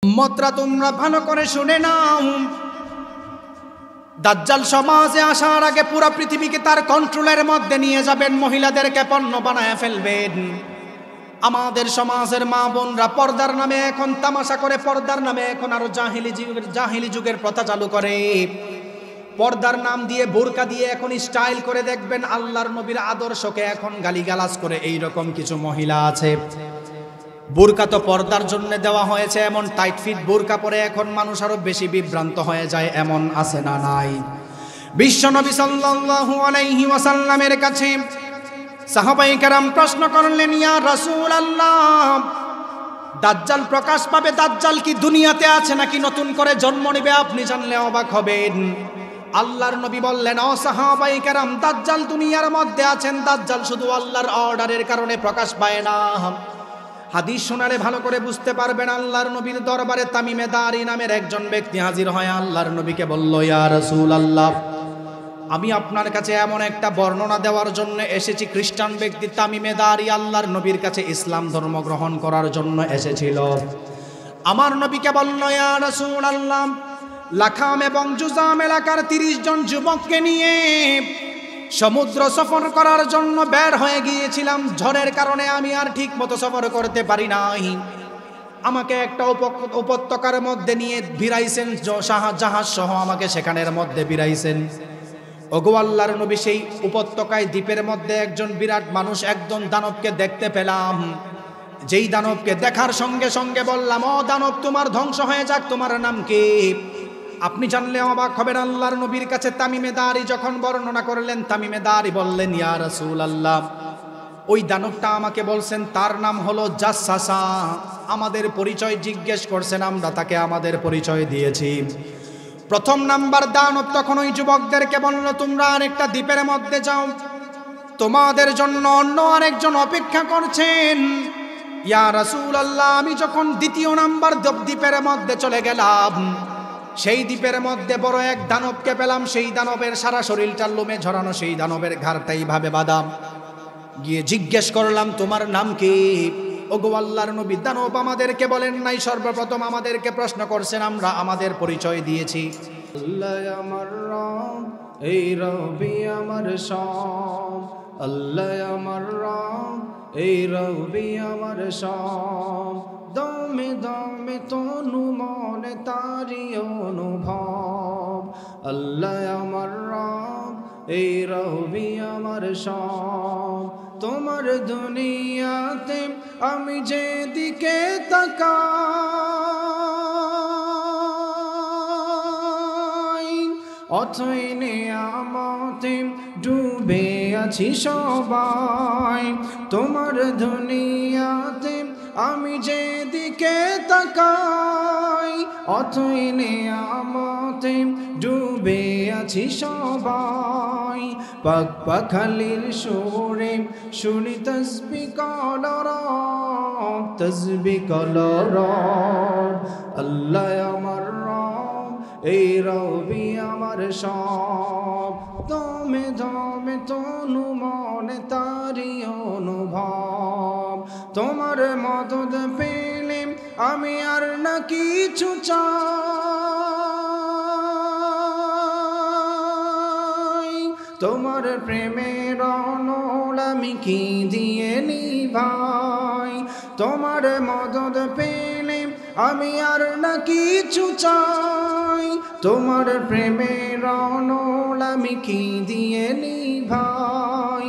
উম্মতরা তোমরা ভালো করে শুনে নাও, দাজ্জাল সমাজে আসার আগে পুরো পৃথিবীকে তার কন্ট্রোলের মধ্যে নিয়ে যাবেন, মহিলাদেরকে পণ্য বানায় ফেলবেন। আমাদের সমাজের মা বোনরা পর্দার নামে এখন তামাশা করে, পর্দার নামে এখন আরো জাহিলি যুগের প্রথা চালু করে। পর্দার নাম দিয়ে বোরকা দিয়ে এখন স্টাইল করে দেখবেন আল্লাহর নবীর আদর্শকে এখন গালিগালাজ করে। এই রকম কিছু মহিলা আছে। বোরকা তো পর্দার জন্য দেওয়া হয়েছে, এমন টাইট ফিট বোরকা পরে এখন মানুষ আরো বেশি বিভ্রান্ত হয়ে যায়, এমন আছে না নাই? বিশ্বনবী সাল্লাল্লাহু আলাইহি ওয়াসাল্লামের কাছে সাহাবায়ে কেরাম প্রশ্ন করলেন, ইয়া রাসূলুল্লাহ, দাজ্জাল প্রকাশ পাবে, দাজ্জাল কি দুনিয়াতে আছে নাকি নতুন করে জন্ম নেবে? আপনি জানলে অবাক হবেন। আল্লাহর নবী বললেন, ও সাহাবায়ে কেরাম, দাজ্জাল দুনিয়ার মধ্যে আছেন, দাজ্জাল শুধু আল্লাহর অর্ডারের কারণে প্রকাশ পায় না। হাদিস শোনালে ভালো করে বুঝতে পারবেন। আল্লাহর নবীর দরবারে তামিমে দারি নামের একজন ব্যক্তি হাজির হয়, আল্লাহর নবীকে বলল, ইয়া রাসূলুল্লাহ, আমি আপনার কাছে এমন একটা বর্ণনা দেওয়ার জন্য এসেছি। খ্রিস্টান ব্যক্তি তামিমে দারি আল্লাহর নবীর কাছে ইসলাম ধর্ম গ্রহণ করার জন্য এসেছিল। আমার নবীকে বলল, ইয়া রাসূলুল্লাহ, লাখাম এবং জুজাম এলাকার 30 জন যুবককে নিয়ে সমুদ্র সফর করার জন্য বের হয়ে গিয়েছিলাম। ঝড়ের কারণে আমি আর ঠিক মতো সফর করতে পারি নাই। আমাকে একটা উপত্যকার মধ্যে নিয়ে ভিড়াইছেন, জাহাজ সহ আমাকে সেখানের মধ্যে ভিড়াইছেন। ওগো আল্লাহর নবী, সেই উপত্যকায় দ্বীপের মধ্যে একজন বিরাট মানুষ, একজন দানবকে দেখতে পেলাম। যেই দানবকে দেখার সঙ্গে সঙ্গে বললাম, ও দানব, তোমার ধ্বংস হয়ে যাক, তোমার নাম কি? আপনি জানলে অবাক হবেন। আল্লাহর নবীর কাছে তামিমে দারি যখন বর্ণনা করলেন, তামিমে দারি বললেন, ইয়া রাসূলুল্লাহ, ওই দানবটা আমাকে বলছেন তার নাম হলো জাসসাসা। আমাদের পরিচয় জিজ্ঞেস করছেন, আমরা তাকে আমাদের পরিচয় দিয়েছি। প্রথম নাম্বার দানব তখন ওই যুবকদেরকে বলল, তোমরা আরেকটা দ্বীপের মধ্যে যাও, তোমাদের জন্য অন্য আরেকজন অপেক্ষা করছেন। ইয়া রাসূলুল্লাহ, আমি যখন দ্বিতীয় নাম্বার দ্বীপের মধ্যে চলে গেলাম, সেই দ্বীপের মধ্যে বড় এক দানবকে পেলাম। সেই দানবের সারা শরীরটা লোমে ঝরানো, সেই দানবের ঘাড়টা এইভাবে বাঁধা। গিয়ে জিজ্ঞেস করলাম, তোমার নাম কি? ওগো আল্লাহর নবী, দানব আমাদেরকে বলেন নাই, সর্বপ্রথম আমাদেরকে প্রশ্ন করছেন, আমরা আমাদের পরিচয় দিয়েছি। আল্লাহ আমার রব, এই রবি আমার সব। আল্লাহ আমার রব, এই রবি আমার সব। দমে দমে তনু মনে তারি অনুভব। আল্লাহ আমার রব, এই রবি আমার সব। তোমার দুনিয়াতে আমি যেদিকে তাকাই, অথই নিয়ামতে ডুবে আছি সবাই। তোমার দুনিয়াতে আমি যেদিকে তাকাই, অথই নিয়ামতে ডুবে আছি সবাই। পাক পাখালির সুরে শুনি তাসবিহ কলরব, তাসবিহ কলরব। আল্লাহ আমার রব, এই রবি আমার সব। দমে দমে তনু মনে তারি অনুভব। তোমার মদদ পেলে আমি আর না কিছু চাই। তোমার প্রেমের অনল আমি কি দিয়ে নিভাই। তোমার মদদ পেলে আমি আর না কিছু চাই। তোমার প্রেমের অনল আমি কি দিয়ে নিভাই।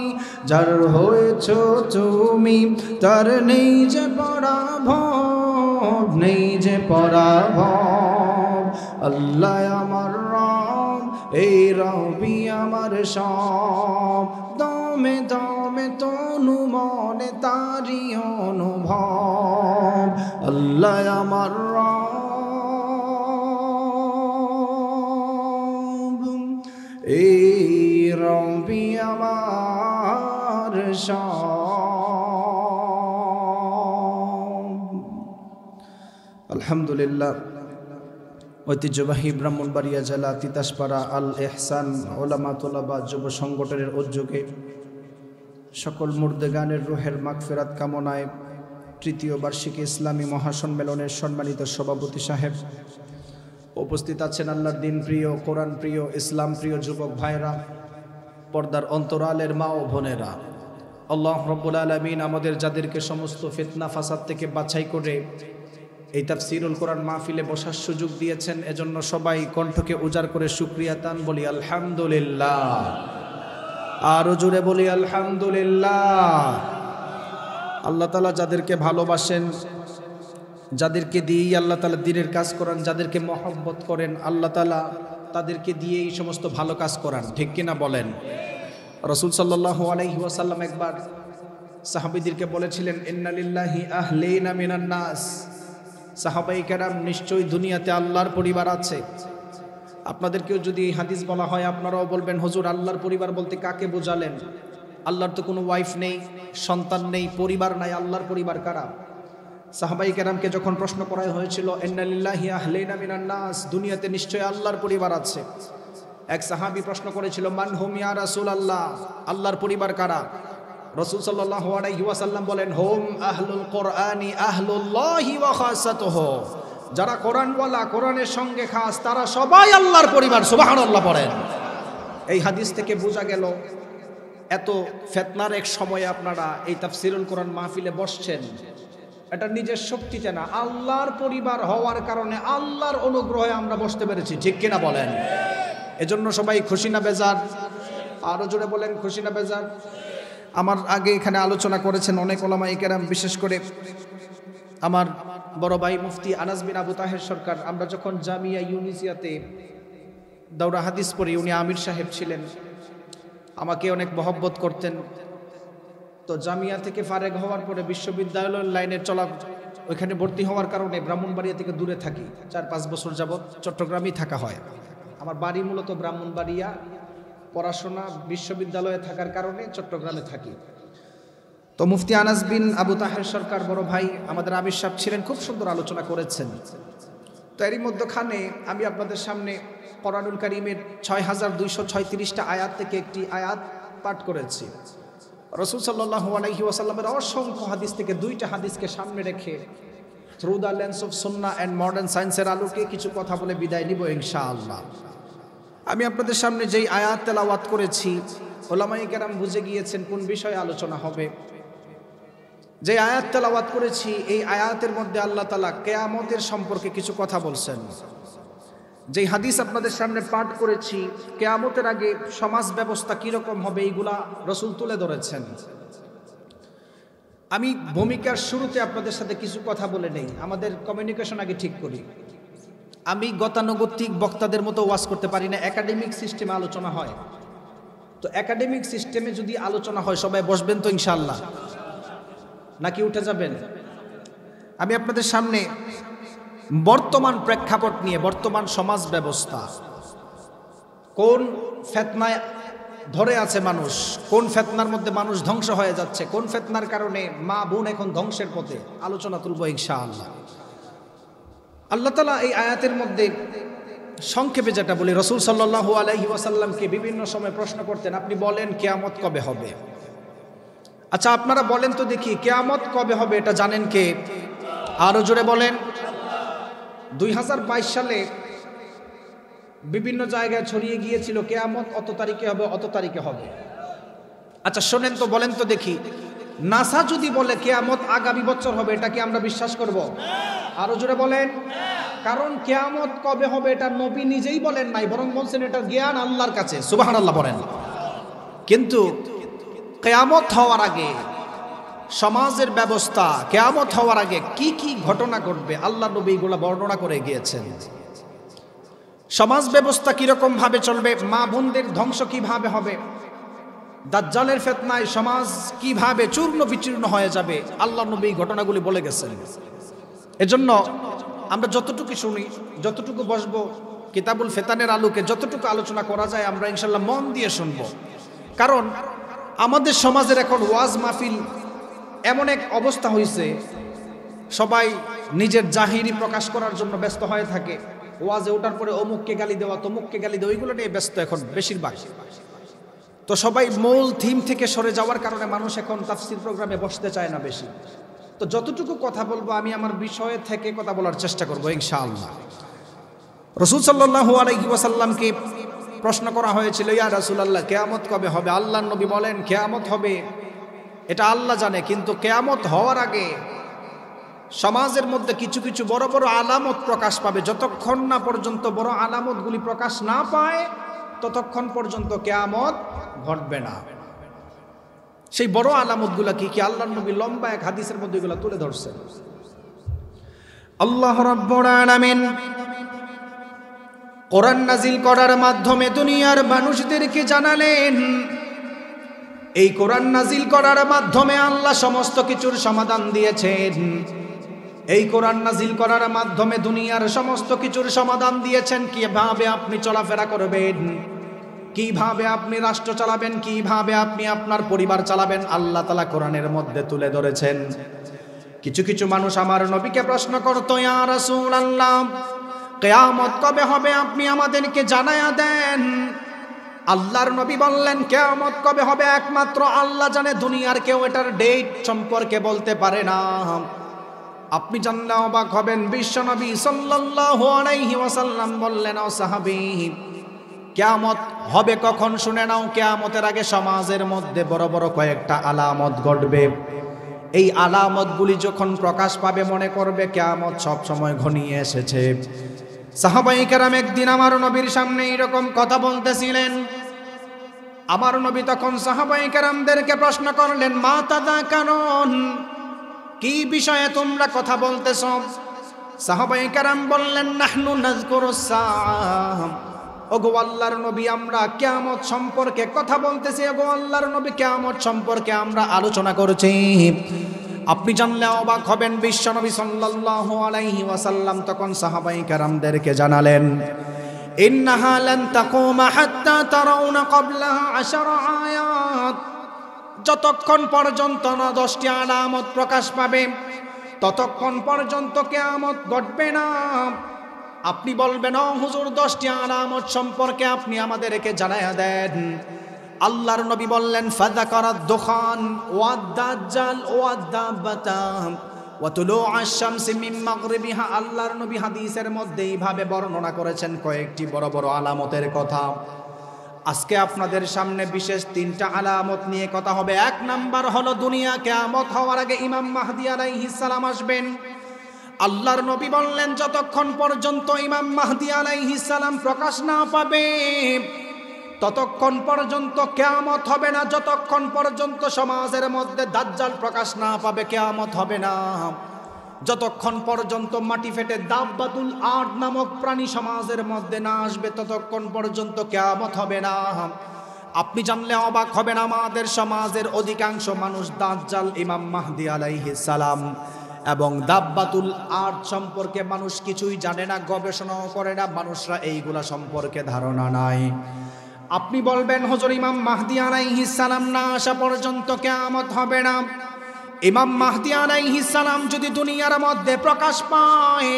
যার হয়েছ তুমি তার নেই যে পরাভব, নেই যে পরাভব। আল্লাহ আমার রব, এই রবি আমার সব। দমে দমে তনু মনে তারি অনুভব। আল্লাহ আমার রব, এই রবি আমার সব। আলহামদুলিল্লাহ, ঐতিহ্যবাহী ব্রাহ্মণবাড়িয়া জেলা তিতাসপাড়া আল এহসান ওলামা তোলাবা যুব সংগঠনের উদ্যোগে সকল মুর্দেগানের রুহের মাগফিরাত কামনায় তৃতীয় বার্ষিকী ইসলামী মহাসম্মেলনের সম্মানিত সভাপতি সাহেব, উপস্থিত আছেন আল্লাহর দিন প্রিয়, কোরআন প্রিয়, ইসলাম প্রিয় যুবক ভাইরা, পর্দার অন্তরালের মা ও বোনেরা। আল্লাহ রব্বুল আলামিন আমাদের যাদেরকে সমস্ত ফিতনা ফাসাদ থেকে বাছাই করে এই তাফসীরুল কোরআন মাহফিলে বসার সুযোগ দিয়েছেন, এজন্য সবাই কণ্ঠকে উজাড় করে শুকরিয়া তান বলি আলহামদুলিল্লাহ। আরো জোরে বলি আলহামদুলিল্লাহ। আল্লাহ তাআলা যাদেরকে ভালোবাসেন, যাদেরকে দিয়েই আল্লাহ তাআলা দ্বীনের কাজ করান, যাদেরকে মহব্বত করেন, আল্লাহ তাআলা তাদেরকে দিয়ে এই সমস্ত ভালো কাজ করান, ঠিক কিনা বলেন? রাসূল সাল্লাল্লাহু আলাইহি ওয়াসাল্লাম একবার সাহাবীদেরকে বলেছিলেন, ইন্না লিল্লাহি আহলিনা মিনান নাস। সাহাবায়ে কেরাম, নিশ্চয়ই দুনিয়াতে আল্লাহর পরিবার আছে। আপনাদেরকেও যদি এই হাদিস বলা হয়, আপনারাও বলবেন, হুজুর আল্লাহর পরিবার বলতে কাকে বোঝালেন? আল্লাহর তো কোনো ওয়াইফ নেই, সন্তান নেই, পরিবার নাই, আল্লাহর পরিবার কারা? সাহাবায়ে কেরামকে যখন প্রশ্ন করা হয়েছিল, ইন্না লিল্লাহি আহলিনা মিনান নাস, দুনিয়াতে নিশ্চয়ই আল্লাহর পরিবার আছে, এক সাহাবী প্রশ্ন করেছিল, মান হুম ইয়া রাসূলুল্লাহ, আল্লাহর পরিবার কারা? রাসূল সাল্লাল্লাহু আলাইহি ওয়াসাল্লাম বলেন, হুম আহলুল কোরআনি আহলুল্লাহি ওয়া খাসাতুহু, যারা কোরআনওয়ালা, কোরআনের সঙ্গে খাস, তারা সবাই আল্লাহর পরিবার। সুবহানাল্লাহ পড়েন। এই হাদিস থেকে বোঝা গেল, এত ফিতনার এক সময়ে আপনারা এই তাফসীরুল কোরআন মাহফিলে বসছেন, এটা নিজের শক্তিতে না, আল্লাহর পরিবার হওয়ার কারণে, আল্লাহর অনুগ্রহে আমরা বসতে পেরেছি, ঠিক কিনা বলেন? এজন্য সবাই খুশি না বেজার? আরো জোরে বলেন, খুশি না বেজার? আমার আগে এখানে আলোচনা করেছেন অনেক ওলামায়ে কেরাম, বিশেষ করে আমার বড় ভাই মুফতি আনাস বিন আবু তাহের সরকার। আমরা যখন জামিয়া ইউনিসিয়াতে দাওরা হাদিস পড়ি, উনি আমির সাহেব ছিলেন, আমাকে অনেক মহব্বত করতেন। তো জামিয়া থেকে ফারেগ হওয়ার পরে বিশ্ববিদ্যালয়ের লাইনে চলা, ওইখানে ভর্তি হওয়ার কারণে ব্রাহ্মণবাড়িয়া থেকে দূরে থাকি, 4-5 বছর যাবৎ চট্টগ্রামেই থাকা হয়। আমার বাড়ি মূলত ব্রাহ্মণবাড়িয়া, পড়াশোনা বিশ্ববিদ্যালয়ে থাকার কারণে চট্টগ্রামে থাকি। তো মুফতি আনাস বিন আবু তাহের সরকার বড় ভাই আমাদের আমির সাহেব ছিলেন, খুব সুন্দর আলোচনা করেছেন। তো এরই মধ্যখানে আমি আপনাদের সামনে কোরআনুল কারীমের 6236টা আয়াত থেকে একটি আয়াত পাঠ করেছি। রাসূল সাল্লাল্লাহু আলাইহি ওয়াসাল্লামের অসংখ্য হাদিস থেকে 2টা হাদিসকে সামনে রেখে through the lens of Sunnah and modern সায়েন্সের আলোকে কিছু কথা বলে বিদায় নিব ইনশাআল্লাহ। আমি আপনাদের সামনে যেই আয়াত তেলাওয়াত করেছি, ওলামায়ে কেরাম বুঝে গিয়েছেন কোন বিষয়ে আলোচনা হবে। যে আয়াত তেলাওয়াত করেছি, এই আয়াতের মধ্যে আল্লাহ তাআলা কিয়ামতের সম্পর্কে কিছু কথা বলছেন। যেই হাদিস আপনাদের সামনে পাঠ করেছি, কিয়ামতের আগে সমাজ ব্যবস্থা কিরকম হবে, এইগুলা রাসূল তুলে ধরেছেন। আমি ভূমিকার শুরুতে আপনাদের সাথে কিছু কথা বলে নেই, আমাদের কমিউনিকেশন আগে ঠিক করি। আমি গতানুগতিক বক্তাদের মতো ওয়াজ করতে পারি না, একাডেমিক সিস্টেমে আলোচনা হয়। তো একাডেমিক সিস্টেমে যদি আলোচনা হয়, সবাই বসবেন তো ইনশাআল্লাহ, নাকি উঠে যাবেন? আমি আপনাদের সামনে বর্তমান প্রেক্ষাপট নিয়ে, বর্তমান সমাজ ব্যবস্থা, কোন ফিতনায় ধরে আছে মানুষ, কোন ফিতনার মধ্যে মানুষ ধ্বংস হয়ে যাচ্ছে, কোন ফিতনার কারণে মা বোন এখন ধ্বংসের পথে, আলোচনা তুলব ইনশাআল্লাহ। আল্লাহ তাআলা এই আয়াতের মধ্যে সংক্ষেপে যেটা বলি, রাসূল সাল্লাল্লাহু আলাইহি ওয়াসাল্লামকে বিভিন্ন সময় প্রশ্ন করতেন, আপনি বলেন কিয়ামত কবে হবে? আচ্ছা আপনারা বলেন তো দেখি, কিয়ামত কবে হবে এটা জানেন কে? আরো জোরে বলেন। 2022 সালে বিভিন্ন জায়গায় ছড়িয়ে গিয়েছিল, কিয়ামত অত তারিখে হবে, অত তারিখে হবে। আচ্ছা শোনেন তো, বলেন তো দেখি, নাসা যদি বলে কিয়ামত আগামী বছর হবে, এটা কি আমরা বিশ্বাস করব? আরো জোরে বলেন। কারণ কিয়ামত কবে হবে এটা নবী নিজেই বলেন নাই, বরং বলছেন এটা জ্ঞান আল্লাহর কাছে। সুবহানাল্লাহ বলেন। কিন্তু কিয়ামত হওয়ার আগে সমাজের ব্যবস্থা, কিয়ামত হওয়ার আগে কি কি ঘটনা ঘটবে, আল্লাহ নবী এগুলো বর্ণনা করে গিয়েছেন। সমাজ ব্যবস্থা কিরকম ভাবে চলবে, মা বোনদের ধ্বংস কিভাবে হবে, দাজ্জালের ফিতনায় সমাজ কিভাবে চূর্ণ বিচূর্ণ হয়ে যাবে, আল্লাহ নবী ঘটনাগুলি বলে গেছেন। এজন্য আমরা যতটুকু শুনি, যতটুকু বসবো, কিতাবুল ফিতানের আলোকে যতটুকু আলোচনা করা যায় আমরা ইনশাআল্লাহ মন দিয়ে শুনবো। কারণ আমাদের সমাজের এখন ওয়াজ মাহফিল এমন এক অবস্থা হয়েছে, সবাই নিজের জাহিরি প্রকাশ করার জন্য ব্যস্ত হয়ে থাকে। ওয়াজে ওঠার পরে অমুককে গালি দেওয়া, তমুককে গালি দেওয়া, ওইগুলো নিয়ে ব্যস্ত এখন বেশিরভাগ। তো সবাই মূল থিম থেকে সরে যাওয়ার কারণে মানুষ এখন তাফসীর প্রোগ্রামে বসতে চায় না বেশি। তো যতটুকু কথা বলবো আমি আমার বিষয়ে থেকে কথা বলার চেষ্টা করবো ইনশাআল্লাহ। রাসূল সাল্লাল্লাহু আলাইহি ওয়াসাল্লামকে প্রশ্ন করা হয়েছিল, ইয়া রাসূলুল্লাহ কিয়ামত কবে হবে? আল্লাহর নবী বলেন কিয়ামত হবে এটা আল্লাহ জানে, কিন্তু কিয়ামত হওয়ার আগে সমাজের মধ্যে কিছু কিছু বড় বড় আলামত প্রকাশ পাবে। যতক্ষণ না পর্যন্ত বড় আলামতগুলি প্রকাশ না পায় ততক্ষণ পর্যন্ত কিয়ামত ঘটবে না। সেই বড় আলামতগুলা কি কি আল্লাহর নবী লম্বা এক হাদিসের মধ্যে এগুলো তুলে ধরছেন। আল্লাহ রাব্বুল আলামিন কোরআন নাজিল করার মাধ্যমে দুনিয়ার মানুষদেরকে জানালেন, এই কোরআন নাজিল করার মাধ্যমে আল্লাহ সমস্ত কিছুর সমাধান দিয়েছেন। এই কোরআন নাজিল করার মাধ্যমে দুনিয়ার সমস্ত কিছুর সমাধান দিয়েছেন। কিভাবে আপনি চলাফেরা করবেন, কিভাবে আপনি রাষ্ট্র চালাবেন, কিভাবে আপনি আপনার পরিবার চালাবেন, আল্লাহ তাআলা কোরআনের মধ্যে তুলে ধরেছেন। কিছু কিছু মানুষ আমার নবীকে প্রশ্ন করতো, ইয়া রাসূলুল্লাহ কিয়ামত কবে হবে আপনি আমাদেরকে জানায়া দেন। আল্লাহর নবী বললেন কিয়ামত কবে হবে একমাত্র আল্লাহ জানে, দুনিয়ার কেউ এটার ডেট সম্পর্কে বলতে পারে না। আপনি জানলে অবাক হবেন। বিশ্বনবী সাল্লাল্লাহু আলাইহি ওয়াসাল্লাম বললেন, ও সাহাবী কিয়ামত হবে কখন শুনে নাও। কিয়ামতের আগে সমাজের মধ্যে বড় বড় কয়েকটা আলামত ঘটবে। এই আলামতগুলি যখন প্রকাশ পাবে মনে করবে কিয়ামত সব সময় ঘনিয়ে এসেছে। সাহাবায়ে কেরাম একদিন আমার নবীর সামনে এরকম কথা বলতেছিলেন। আমার নবী তখন সাহাবায়ে কেরামদেরকে প্রশ্ন করলেন, মা তাযাকারুন, কি বিষয়ে তোমরা কথা বলতেছ? সাহাবায়ে কেরাম বললেন, নাহনু নাযকুরুস সাআহ, ওগো আল্লাহর নবী আমরা কিয়ামত সম্পর্কে কথা বলতেছি। ওগো আল্লাহর নবী কিয়ামত সম্পর্কে আমরা আলোচনা করছি। আপনি জানলে অবাক হবেন। বিশ্বনবী সাল্লাল্লাহু আলাইহি ওয়াসাল্লাম তখন সাহাবায়ে কেরামদেরকে জানালেন, ইন্নাহা লান তাকুমা হাত্তা তারাউনা ক্বাবলাহা 10 আয়াত, যতক্ষণ পর্যন্ত না 10টি আলামত প্রকাশ পাবে ততক্ষণ পর্যন্ত কিয়ামত ঘটবে না। আপনি বলবেন, ও হুজুর 10টি আলামত সম্পর্কে আপনি আমাদেরকে জানায়া দেন। আল্লাহর নবী বললেন, ফাযাকারাদ দুখান ওয়াদ দাজ্জাল ওয়াদ দাব্বাতা ওয়া তুলুআশ শামসি মিন মাগরিবিহা। আল্লাহর নবী হাদিসের মধ্যে এইভাবে বর্ণনা করেছেন কয়েকটি বড় বড় আলামতের কথা। আজকে আপনাদের সামনে বিশেষ 3টা আলামত নিয়ে কথা হবে। 1 নাম্বার হলো দুনিয়া কিয়ামত হওয়ার আগে ইমাম মাহদী আলাইহিস সালাম আসবেন। আল্লাহর নবী বললেন, যতক্ষণ পর্যন্ত ইমাম মাহদী আলাইহিস সালাম প্রকাশ না পাবে ততক্ষণ পর্যন্ত কিয়ামত হবে না। যতক্ষণ পর্যন্ত সমাজের মধ্যে দাজ্জাল প্রকাশ না পাবে কিয়ামত হবে না। যতক্ষণ পর্যন্ত মাটি ফেটে দাব্বাতুল আরদ নামক প্রাণী সমাজের মধ্যে না আসবে ততক্ষণ পর্যন্ত কিয়ামত হবে না। আপনি জানলে অবাক হবেন, আমাদের সমাজের অধিকাংশ মানুষ দাজ্জাল, ইমাম মাহদী আলাইহিস সালাম এবং দাব্বাতুল আরদ সম্পর্কে মানুষ কিছুই জানে না, গবেষণাও করে না। মানুষরা এইগুলা সম্পর্কে ধারণা নাই। আপনি বলবেন, হুজুর ইমাম মাহদী আলাইহিস সালাম না আসা পর্যন্ত কিয়ামত হবে না। ইমাম মাহদী আলাইহিস সালাম যদি দুনিয়ার মধ্যে প্রকাশ পায়,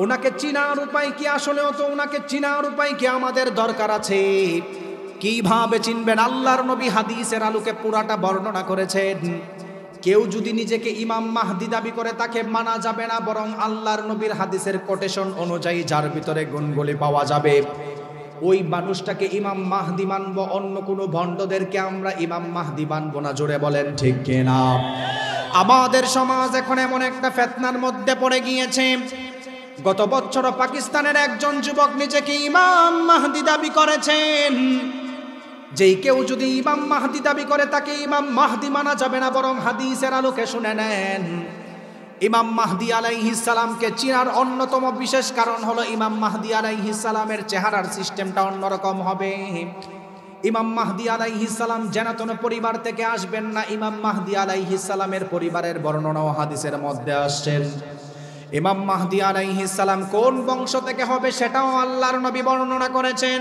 ওনাকে চিনার উপায় কি? আসলেও তো ওনাকে চিনার উপায় কি আমাদের দরকার আছে। কিভাবে চিনবেন? আল্লাহর নবী হাদিসের আলোকে পুরাটা বর্ণনা করেছেন। কেউ যদি নিজেকে ইমাম মাহদী দাবি করে তাকে মানা যাবে না, বরং আল্লাহর নবীর হাদিসের কোটেশন অনুযায়ী যার ভিতরে গুণগুলি পাওয়া যাবে ওই মানুষটাকে ইমাম মাহদী মানব। অন্য কোনো ভণ্ডদেরকে আমরা ইমাম মাহদী মানব না। জোরে বলেন ঠিক কিনা? আমাদের সমাজ এখন এমন একটা ফিতনার মধ্যে পড়ে গিয়েছে। গত বছর পাকিস্তানের একজন যুবক নিজেকে ইমাম মাহদী দাবি করেছেন। যেই কেউ যদি ইমাম মাহদী দাবি করে তাকে ইমাম মাহদী মানা যাবে না, বরং হাদিসের আলোকে শুনে নেন। ইমাম মাহদী আলাইহিস সালামকে চিনার অন্যতম বিশেষ কারণ হলো ইমাম মাহদী আলাইহিস সালামের চেহারার সিস্টেমটা অন্যরকম হবে। ইমাম মাহদী আলাইহিস সালাম যেন পরিবার থেকে আসবেন না। ইমাম মাহদী আলাইহিস সালামের পরিবারের বর্ণনাও হাদিসের মধ্যে আসছেন। ইমাম মাহদী আলাইহিস সালাম কোন বংশ থেকে হবে সেটাও আল্লাহর নবী বর্ণনা করেছেন।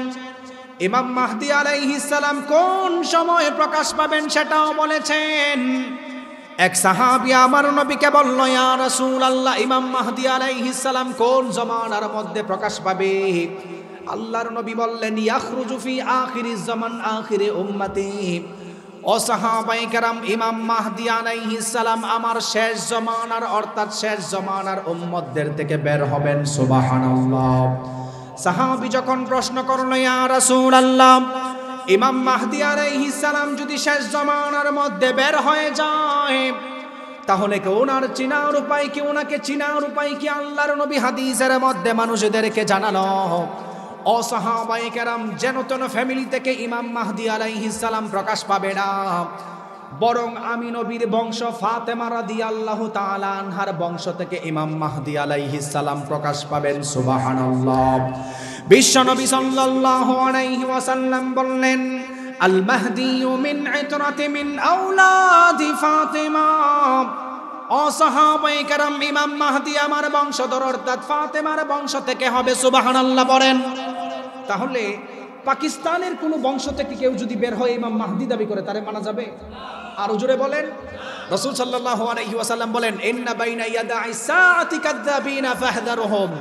ইমাম মাহদী আলাইহিস সালাম কোন সময়ে প্রকাশ পাবেন সেটাও বলেছেন। এক সাহাবী আমার নবীকে বলল, ইয়া রাসূলুল্লাহ ইমাম মাহদী আলাইহিস সালাম কোন জামানার মধ্যে প্রকাশ পাবে? আল্লাহর নবী বললেন, ইয়াখরুজু ফি আখিরিজ জামান, আখিরে উম্মতি, ও সাহাবায়ে কেরাম, ইমাম মাহদী আলাইহিস সালাম আমার শেষ জামানার অর্থাৎ শেষ জামানার উম্মতদের থেকে বের হবেন। সুবহানাল্লাহ। সাহাবী যখন প্রশ্ন করলো, ইয়া রাসূলুল্লাহ, ইমাম মাহদী আলাইহিস সালাম যদি শেষ জামানার মধ্যে বের হয়ে যায়, তাহলে কি ওনার চিনার উপায় কি, ওনাকে চিনার উপায় কি আল্লাহর নবী হাদিসের মধ্যে মানুষদেরকে জানালো। ও সাহাবায়ে কেরাম, যেন তেন ফ্যামিলি থেকে ইমাম মাহদী আলাইহিস সালাম প্রকাশ পাবে না, বরং আমি নবীর বংশ ফাতেমা রাদিয়াল্লাহু তাআলা আনহার বংশ থেকে ইমাম মাহদী আলাইহিস সালাম প্রকাশ পাবেন। সুবহানাল্লাহ। বিশ্বনবী সাল্লাল্লাহু আলাইহি ওয়াসাল্লাম বললেন, আল মাহদিয়ু মিন ইতরাতি মিন আওলাদি ফাতেমা। ও সাহাবায়ে কেরাম, ইমাম মাহদী আমার বংশধর অর্থাৎ ফাতেমার বংশ থেকে হবে। সুবহানাল্লাহ বলেন। তাহলে পাকিস্তানের কোন বংশ থেকে কেউ যদি বের হয় ইমাম মাহদী দাবি করে, তারে মানা যাবে? আর জোরে বলেন। রাসূল সাল্লাল্লাহু আলাইহি ওয়াসাল্লাম বলেন, ইন্না বাইনা ইয়াদাই সাআতি কাযাবিনা ফাহদারহুম।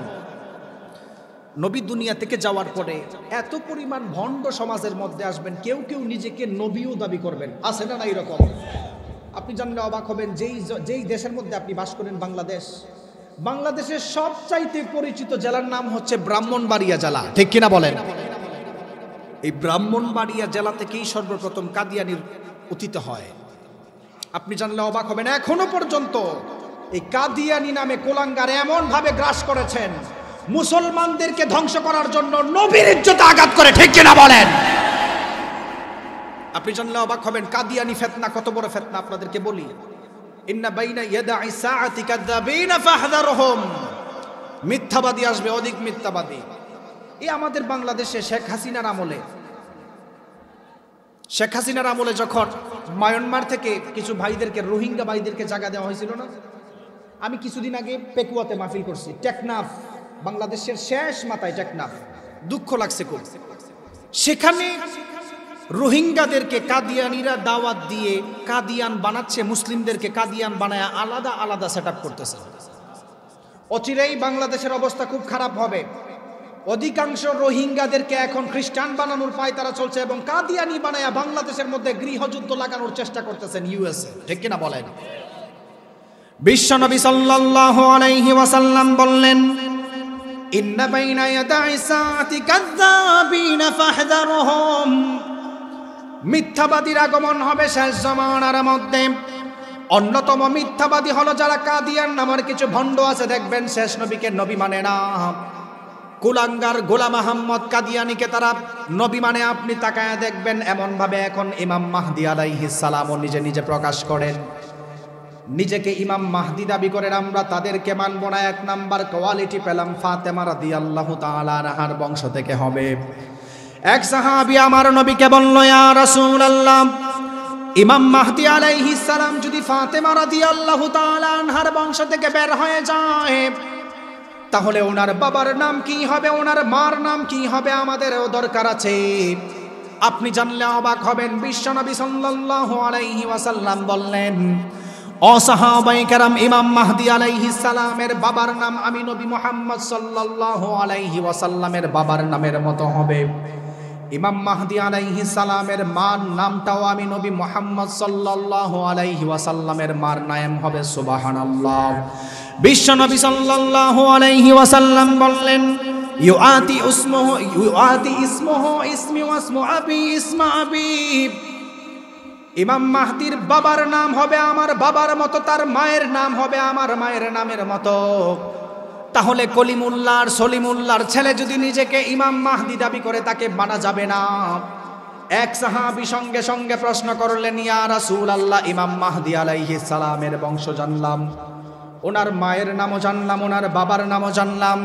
নবী দুনিয়া থেকে যাওয়ার পরে এত পরিমাণ ভণ্ড সমাজের মধ্যে আসবেন, কেউ কেউ নিজেকে নবীও দাবি করবেন। আছে না এরকম? আপনি জানলে অবাক হবেন, যেই দেশের মধ্যে আপনি বাস করেন, বাংলাদেশ, বাংলাদেশের সবচাইতে পরিচিত জেলার নাম হচ্ছে ব্রাহ্মণবাড়িয়া জেলা, ঠিক কিনা বলেন? এই ব্রাহ্মণবাড়িয়া জেলা থেকেই সর্বপ্রথম কাদিয়ানির উত্থিত হয়। আপনি জানলে অবাক হবেন, এখনো পর্যন্ত এই কাদিয়ানি নামে কোলাঙ্গার এমন ভাবে গ্রাস করেছেন, মুসলমানদেরকে ধ্বংস করার জন্য নবীর ইজ্জতে আঘাত করে, ঠিক কিনা বলেন? আপনি জানলে অবাক হবেন, কাদিয়ানি ফিতনা কত বড় ফিতনা আপনাদেরকে বলি। ইন্না বাইনা ইয়াদাই সাআতি কাযাবিনা ফাহদারহুম। মিথ্যাবাদী আসবে, অধিক মিথ্যাবাদী। এই আমাদের বাংলাদেশে শেখ হাসিনার আমলে যখন মায়ানমার থেকে কিছু ভাইদেরকে, রোহিঙ্গা ভাইদেরকে জায়গা দেওয়া হয়েছিল না? আমি কিছুদিন আগে পেকুয়াতে মাহফিল করছি, টেকনাফ, বাংলাদেশের শেষ মাথায় টেকনাফ। দুঃখ লাগছে খুব। সেখানে রোহিঙ্গাদেরকে কাদিয়ানিরা দাওয়াত দিয়ে কাদিয়ান বানাচ্ছে, মুসলিমদেরকে কাদিয়ান বানায় আলাদা আলাদা সেটআপ করতেছে। অচিরেই বাংলাদেশের অবস্থা খুব খারাপ হবে। অধিকাংশ রোহিঙ্গাদেরকে এখন খ্রিস্টান বানানোর পায় তারা চলছে, এবং কাদিয়ানি বানায়া বাংলাদেশের মধ্যে গৃহযুদ্ধ লাগানোর চেষ্টা করতেছেন ইউএসএ, ঠিক কিনা বলেন? বিশ্বনবী সাল্লাল্লাহু আলাইহি ওয়াসাল্লাম বললেন, ইন্না বাইনা ইয়াদাই সাআতি কাযাবিনা ফাহদারহুম। মিথ্যাবাদীর আগমন হবে শেষ জামানার মধ্যে। অন্যতম মিথ্যাবাদী হলো যারা কাদিয়ান নামের কিছু ভণ্ড আছে, দেখবেন শেষ নবীকে নবী মানে না। কুলাঙ্গার গোলাম আহমদ কাদিয়ানিকে তারা নবী মানে। আপনি তাকায়া দেখবেন এমন ভাবে এখন ইমাম মাহদী আলাইহিস সালামও নিজে নিজে প্রকাশ করেন, নিজেকে ইমাম মাহদী দাবি করেন। আমরা তাদেরকে মানব না। এক নাম্বার কোয়ালিটি পেলাম, ফাতেমা রাদিয়াল্লাহু তাআলা আনহার বংশ থেকে হবে। এক সাহাবী আমার নবীকে বলল, ইয়া রাসূলুল্লাহ, ইমাম মাহদী আলাইহিস সালাম যদি ফাতেমা রাদিয়াল্লাহু তাআলা আনহার বংশ থেকে বের হয়ে যায়, তাহলে ওনার বাবার নাম কি হবে, ওনার মার নাম কি হবে, আমাদেরও দরকার আছে। আপনি জানলে অবাক হবেন, বিশ্বনবী সাল্লাল্লাহু আলাইহি ওয়াসাল্লাম বললেন, ও সাহাবায়ে কেরাম, ইমাম মাহদী আলাইহিস সালামের বাবার নাম আমি নবী মুহাম্মদ সাল্লাল্লাহু আলাইহি ওয়াসাল্লামের বাবার নামের মতো হবে। ইমাম মাহদী আলাইহিস সালামের মার নামটাও আমি নবী মুহাম্মদ সাল্লাল্লাহু আলাইহি ওয়াসাল্লামের মার নাম হবে। সুবহানাল্লাহ। বিশ্বনবী সাল্লাল্লাহু আলাইহি ওয়াসাল্লাম বললেন, ইউআতি ইসমুহু ইসমি ওয়া ইসমু আবি ইসমা আবি। ইমাম মাহদীর বাবার নাম হবে আমার বাবার মতো, তার মায়ের নাম হবে আমার মায়ের নামের মতো। তাহলে কলিমুল্লাহ আর সলিমুল্লাহর ছেলে যদি নিজেকে ইমাম মাহদী দাবি করে, তাকে মানা যাবে না। এক সাহাবী সঙ্গে সঙ্গে প্রশ্ন করলেন, ইয়া রাসূলুল্লাহ, ইমাম মাহদী আলাইহিস সালামের বংশ জানলাম, ওনার মায়ের নামও জানলাম, ওনার বাবার নামও জানলাম,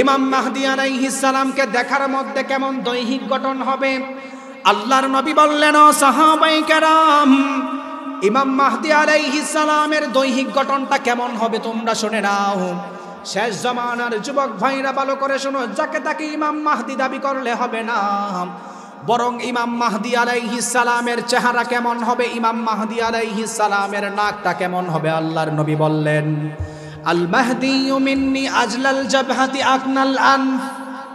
ইমাম মাহদী আলাইহিস সালামকে দেখার মধ্যে কেমন দৈহিক গঠন হবে? আল্লাহর নবী বললেন, ও সাহাবায়ে কেরাম, ইমাম মাহদী আলাইহিস সালামের দৈহিক গঠনটা কেমন হবে তোমরা শুনে নাও। শেষ জামানার যুবক ভাইরা ভালো করে শোনো, যাকে তাকে ইমাম মাহদী দাবি করলে হবে না, বরং ইমাম মাহদী আলাইহিস সালামের চেহারা কেমন হবে, ইমাম মাহদী আলাইহিস সালামের নাকটা কেমন হবে? আল্লাহর নবী বললেন, আল মাহদিয়্যু মিন্নি আজলাল জাবহাতি আকনাল আনফ।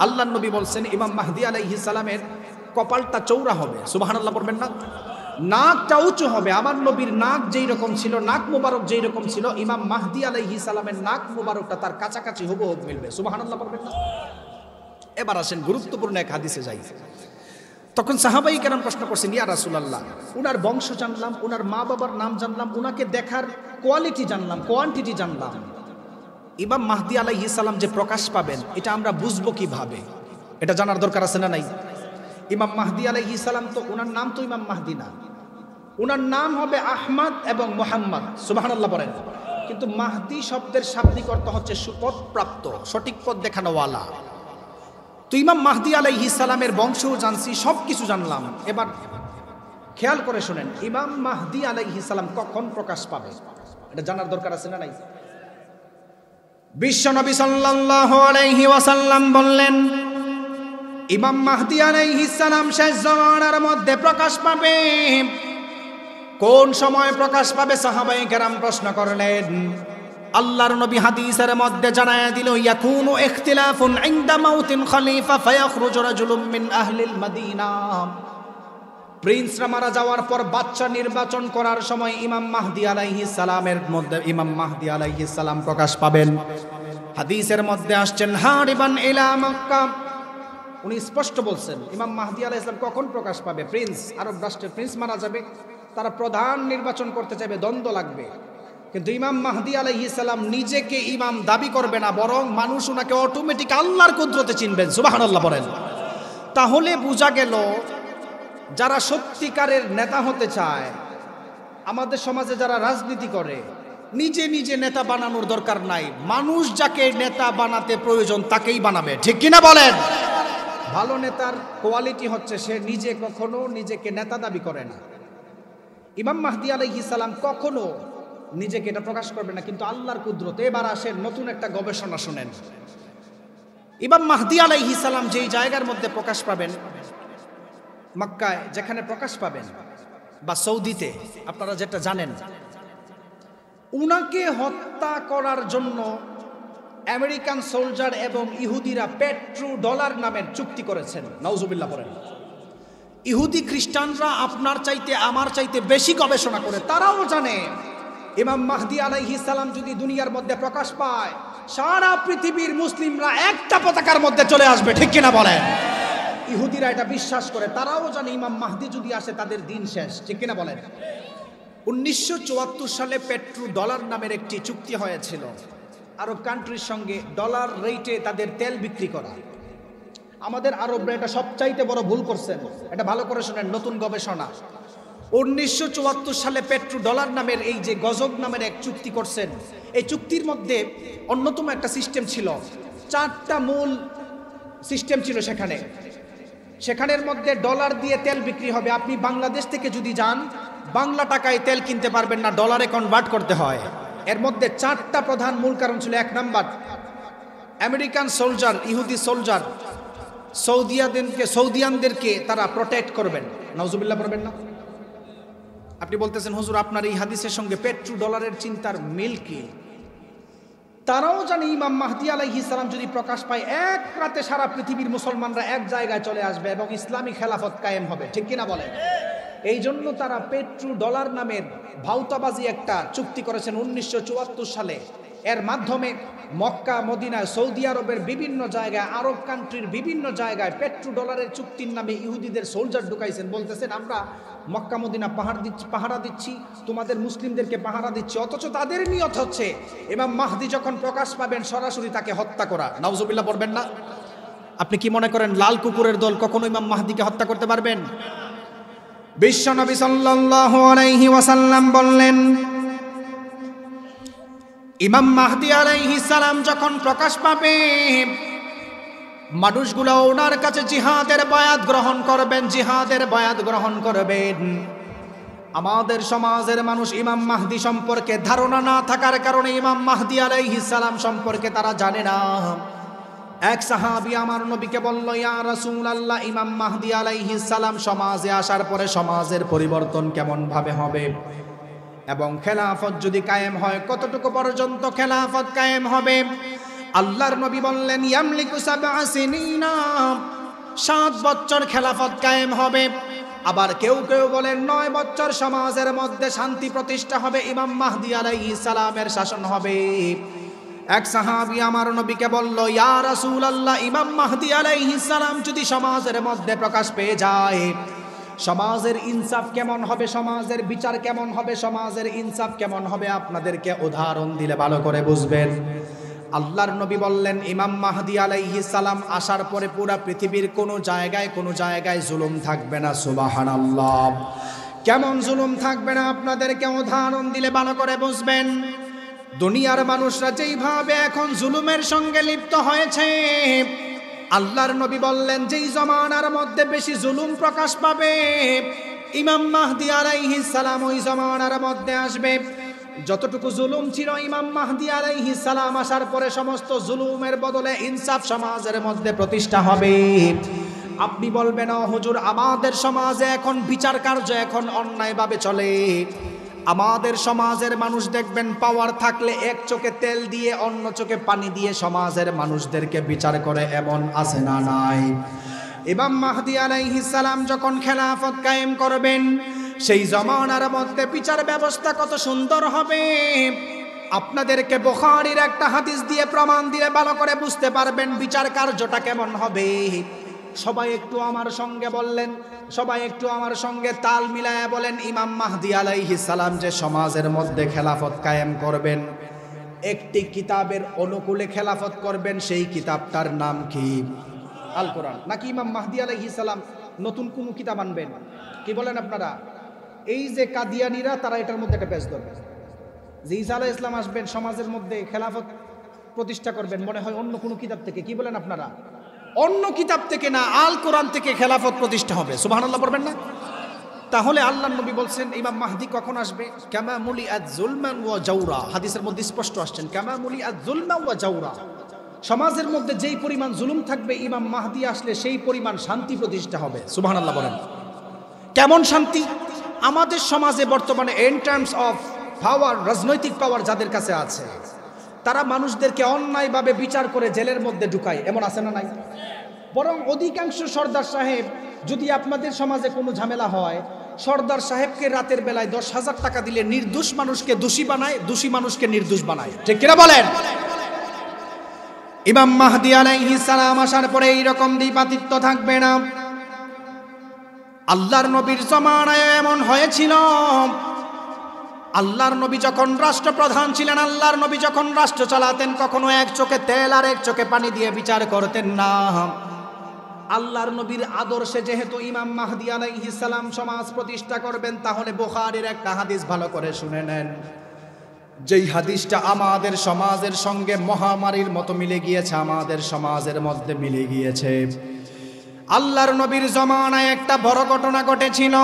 আল্লাহর নবী বলছেন ইমাম মাহদী আলাইহিস সালামের কপালটা চৌড়া হবে। সুবহানাল্লাহ পড়বেন না? নাকটা উঁচু হবে। আমার নবীর নাক যেই রকম ছিল, নাক মুবারক যেই রকম ছিল, ইমাম মাহদি আলাইহিস সালামের নাক মুবারকটা তার কাছাকাছি হুবহু মিলবে। সুবহানাল্লাহ বলবেন না? এবার আসেন গুরুত্বপূর্ণ এক হাদিসে যাই। তখন সাহাবাই কেরাম প্রশ্ন করছেন, ইয়া রাসূলুল্লাহ, উনার বংশ জানলাম, উনার মা বাবার নাম জানলাম, উনাকে দেখার কোয়ালিটি জানলাম, কোয়ান্টিটি জানলাম, ইমাম মাহদি আলাইহিস সালাম যে প্রকাশ পাবেন এটা আমরা বুঝবো কিভাবে? এটা জানার দরকার আছে না নাই? ইমাম মাহদি আলাইহিস সালাম তো, উনার নাম তো ইমাম মাহদি না, উনার নাম হবে আহমদ এবং মুহাম্মদ। সুবহানাল্লাহ বলেন। কিন্তু মাহদি শব্দের শাব্দিক অর্থ হচ্ছে সুপথ প্রাপ্ত, সঠিক পথ দেখানোওয়ালা। তো ইমাম মাহদি আলাইহিস সালামের বংশও জানছি, সব কিছু জানলাম। এবার খেয়াল করে শোনেন, ইমাম মাহদি আলাইহিস সালাম কখন প্রকাশ পাবে এটা জানার দরকার আছে না নাই? বিশ্বনবী সাল্লাল্লাহু আলাইহি ওয়াসাল্লাম বললেন, ইমাম মাহদি আলাইহিস সালাম শেষ জামানার মধ্যে প্রকাশ পাবে। কোন সময় প্রকাশ পাবে? সাহাবায়ে কেরাম প্রশ্ন করলেন। আল্লাহর নবী হাদিসের মধ্যে জানায়া দিল, ইয়াকুনু ইখতিলাফুন ইনদা মাউতিন খলিফা ফায়াখরুজু রাজুলুম মিন আহলিল মাদিনা। প্রিন্সরা মারা যাওয়ার পর বাচ্চা নির্বাচন করার সময় ইমাম মাহদি আলাইহিস সালামের মধ্যে ইমাম মাহদি আলাইহিস সালাম প্রকাশ পাবেন। হাদিসের মধ্যে আসছেন হারিবান ইলা মক্কা। উনি স্পষ্ট বলছেন ইমাম মাহদি আলাইহিস সালাম কখন প্রকাশ পাবে? প্রিন্স, আরব রাষ্ট্রের প্রিন্স মারা যাবে, তারা প্রধান নির্বাচন করতে চাইবে, দ্বন্দ্ব লাগবে। কিন্তু ইমাম মাহদি আলাইহিস সালাম নিজেকে ইমাম দাবি করবে না, বরং মানুষ ওনাকে অটোমেটিক আল্লাহর কুদরতে চিনবেন। সুবহানাল্লাহ বলেন। তাহলে বোঝা গেল, যারা সত্যিকারের নেতা হতে চায়, আমাদের সমাজে যারা রাজনীতি করে, নিজে নিজে নেতা বানানোর দরকার নাই, মানুষ যাকে নেতা বানাতে প্রয়োজন তাকেই বানাবে। ঠিক কিনা বলেন? ভালো নেতার কোয়ালিটি হচ্ছে সে নিজে কখনো নিজেকে নেতা দাবি করে না। ইমাম মাহদি আলাইহিস সালাম কখনো নিজেকে এটা প্রকাশ করবে না, কিন্তু আল্লাহর কুদরতে। এবার আসেন নতুন একটা গবেষণা শুনেন। ইমাম মাহদি আলাইহিস সালাম যেই জায়গার মধ্যে প্রকাশ পাবেন, মক্কায় যেখানে প্রকাশ পাবেন, বা সৌদিতে, আপনারা যেটা জানেন, উনাকে হত্যা করার জন্য আমেরিকান সোলজার এবং ইহুদিরা পেট্রো ডলার নামের চুক্তি করেছেন। নাউজুবিল্লাহ বলেন। ইহুদি খ্রিস্টানরা আপনার চাইতে আমার চাইতে বেশি গবেষণা করে, তারাও জানে ইমাম মাহদি আলাইহিস সালাম যদি দুনিয়ার মধ্যে প্রকাশ পায়, সারা পৃথিবীর মুসলিমরা একটা পতাকার মধ্যে চলে আসবে। ঠিক কিনা বলেন? ইহুদিরা এটা বিশ্বাস করে, তারাও জানে ইমাম মাহদি যদি আসে তাদের দিন শেষ। ঠিক কিনা বলেন? 1974 সালে পেট্রো ডলার নামের একটি চুক্তি হয়েছিল আরব কান্ট্রির সঙ্গে, ডলার রেটে তাদের তেল বিক্রি করা। আমাদের আরবরা এটা সবচাইতে বড় ভুল করছেন। এটা ভালো করে শুনেন, নতুন গবেষণা। 1974 সালে পেট্রো ডলার নামের এই যে গজব নামের এক চুক্তি করছেন, এই চুক্তির মধ্যে অন্যতম একটা সিস্টেম ছিল, 4টা মূল সিস্টেম ছিল সেখানের মধ্যে ডলার দিয়ে তেল বিক্রি হবে। আপনি বাংলাদেশ থেকে যদি যান, বাংলা টাকায় তেল কিনতে পারবেন না, ডলারে কনভার্ট করতে হয়। এর মধ্যে 4টা প্রধান মূল কারণ ছিল। 1 নাম্বার, আমেরিকান সোলজার, ইহুদি সোলজার সৌদিয়ানদেরকে তারা প্রোটেক্ট করবেন। নাউজুবিল্লাহ করবেন না? আপনি বলতেছেন হুজুর আপনার এই হাদিসের সঙ্গে পেট্রো ডলারের চিন্তার মিল কি? তারাও জানে ইমাম মাহদি আলাইহিস সালাম যদি প্রকাশ পায়, এক রাতে সারা পৃথিবীর মুসলমানরা এক জায়গায় চলে আসবে এবং ইসলামী খেলাফত কায়েম হবে। ঠিক কিনা বলেন? এই জন্য তারা পেট্রো ডলার নামের ভাউতাবাজি একটা চুক্তি করেছেন 1974 সালে। এর মাধ্যমে মক্কা, মদিনা, সৌদি আরবের বিভিন্ন জায়গায়, আরব কান্ট্রির বিভিন্ন জায়গায় পেট্রো ডলারের চুক্তির নামে ইহুদিদের সোলজার ঢুকাইছেন। বলতেছেন আমরা মক্কা মদিনা পাহারা দিচ্ছি, তোমাদের মুসলিমদেরকে পাহারা দিচ্ছি, অথচ তাদের নিয়ত হচ্ছে ইমাম মাহদি যখন প্রকাশ পাবেন সরাসরি তাকে হত্যা করা। নাউজুবিল্লাহ পড়বেন না? আপনি কি মনে করেন লাল কুকুরের দল কখনো ইমাম মাহদিকে হত্যা করতে পারবেন? বিশ্বনবী সাল্লাল্লাহু আলাইহি ওয়াসাল্লাম বললেন, ইমাম মাহদি আলাইহিস সালাম যখন প্রকাশ পাবে, মানুষগুলো ওনার কাছে জিহাদের বায়াত গ্রহণ করবেন। আমাদের সমাজের মানুষ ইমাম মাহদি সম্পর্কে ধারণা না থাকার কারণে ইমাম মাহদি আলাইহিস সালাম সম্পর্কে তারা জানে না। এক সাহাবী আমার নবীকে বলল, ইয়া রাসূলুল্লাহ, ইমাম মাহদি আলাইহিস সালাম সমাজে আসার পরে সমাজের পরিবর্তন কেমন ভাবে হবে, এবং খেলাফত যদি কায়েম হয় কতটুকু পর্যন্ত খেলাফত কায়েম হবে? আল্লাহর নবী বললেন, ইয়ামলিকু 7 সিনিনা, 7 বছর খেলাফত কায়েম হবে। আবার কেউ কেউ বলেন 9 বছর সমাজের মধ্যে শান্তি প্রতিষ্ঠা হবে, ইমাম মাহদী আলাইহিস সালামের শাসন হবে। এক সাহাবী আমার নবীকে বলল, ইয়া রাসূলুল্লাহ, ইমাম মাহদী আলাইহিস সালাম যদি সমাজের মধ্যে প্রকাশ পেয়ে যায়, সমাজের ইনসাফ কেমন হবে, সমাজের বিচার কেমন হবে, সমাজের ইনসাফ কেমন হবে? আপনাদেরকে উদাহরণ দিলে ভালো করে বুঝবেন। আল্লাহর নবী বললেন, ইমাম মাহদী আলাইহিস সালাম আসার পরে পুরো পৃথিবীর কোনো জায়গায় জুলুম থাকবে না। সুবহানাল্লাহ। কেমন জুলুম থাকবে না? আপনাদেরকে উদাহরণ দিলে ভালো করে বুঝবেন। দুনিয়ার মানুষরা যেইভাবে এখন জুলুমের সঙ্গে লিপ্ত হয়েছে, আল্লাহর নবী বললেন, যেই জমানার মধ্যে বেশি জুলুম প্রকাশ পাবে, ইমাম মাহদী আলাইহিস সালাম ওই জমানার মধ্যে আসবে। যতটুকু জুলুম ছিল, ইমাম মাহদী আলাইহিস সালাম আসার পরে সমস্ত জুলুমের বদলে ইনসাফ সমাজের মধ্যে প্রতিষ্ঠা হবে। আপনি বলবেন, ও হুজুর, আমাদের সমাজে এখন বিচার কার্য এখন অন্যায়ভাবে চলে। আমাদের সমাজের মানুষ দেখবেন পাওয়ার থাকলে এক চোখে তেল দিয়ে অন্য চোখে পানি দিয়ে সমাজের মানুষদেরকে বিচার করে, এমন আছে না নাই? ইমাম মাহদী আলাইহিস সালাম যখন খেলাফত কায়েম করবেন, সেই জমানার মধ্যে বিচার ব্যবস্থা কত সুন্দর হবে। আপনাদেরকে বুখারীর একটা হাদিস দিয়ে প্রমাণ দিলে ভালো করে বুঝতে পারবেন বিচার কার্যটা কেমন হবে। সবাই একটু আমার সঙ্গে বললেন, সবাই একটু আমার সঙ্গে তাল মিলায়া বলেন, ইমাম মাহদী আলাইহিস সালাম যে সমাজের মধ্যে খেলাফত কায়েম করবেন, একটি কিতাবের অনুকূলে খেলাফত করবেন, সেই কিতাবটার নাম কি? আল কোরআন। নাকি ইমাম মাহদী আলাইহিস সালাম নতুন কোন কিতাব আনবেন? কি বলেন আপনারা? এই যে কাদিয়ানীরা, তারা এটার মধ্যে একটা পেজ ধরবে যে ঈসা আলাইহিস সালাম আসবেন, সমাজের মধ্যে খেলাফত প্রতিষ্ঠা করবেন, মনে হয় অন্য কোনো কিতাব থেকে। কি বলেন আপনারা? অন্য কিতাব থেকে না, আল কোরআন থেকে খেলাফত প্রতিষ্ঠা হবে। সুবহানাল্লাহ পড়বেন না? তাহলে আল্লাহর নবী বলছেন, ইমাম মাহদী কখন আসবে? কামা মুলিআত যুলমান ওয়া জাওরা। হাদিসের মধ্যে স্পষ্ট আসছেন, কামা মুলিআত যুলমান ওয়া জাওরা। সমাজের মধ্যে যেই পরিমাণ জুলুম থাকবে, ইমাম মাহদী আসলে সেই পরিমাণ শান্তি প্রতিষ্ঠা হবে। সুবহানাল্লাহ বলেন। কেমন শান্তি? আমাদের সমাজে বর্তমানে ইন টার্মস অফ পাওয়ার, রাজনৈতিক পাওয়ার যাদের কাছে আছে, তারা মানুষদেরকে অন্যায়ভাবে বিচার করে জেলের মধ্যে ঢুকায়, এমন আছে না নাই? বরং অধিকাংশ সর্দার সাহেব, যদি আপনাদের সমাজে কোনো ঝামেলা হয়, সর্দার সাহেবকে রাতের বেলায় 10,000 টাকা দিলে নির্দোষ মানুষকে দোষী বানায়, দোষী মানুষকে নির্দোষ বানায়। ঠিক কিনা বলেন? ইমাম মাহদী আলাইহিস সালাম আসার পরে এইরকম দ্বিপাতিত্ব থাকবে না। আল্লাহর নবীর জমানায় এমন হয়েছিল, আল্লাহর নবী যখন রাষ্ট্রপ্রধান ছিলেন, আল্লাহর নবী যখন রাষ্ট্র চালাতেন, কখনো এক চোখে তেল আর এক চোখে পানি দিয়ে বিচার করতেন না। আল্লাহর নবীর আদর্শে যেহেতু ইমাম মাহদী আলাইহিস সালাম সমাজ প্রতিষ্ঠা করবেন, তাহলে বুখারীর একটা হাদিস ভালো করে শুনে নেন, যেই হাদিসটা আমাদের সমাজের সঙ্গে মহামারীর মতো মিলে গিয়েছে, আমাদের সমাজের মধ্যে মিলে গিয়েছে। আল্লাহর নবীর জমানায় একটা বড় ঘটনা ঘটেছিল।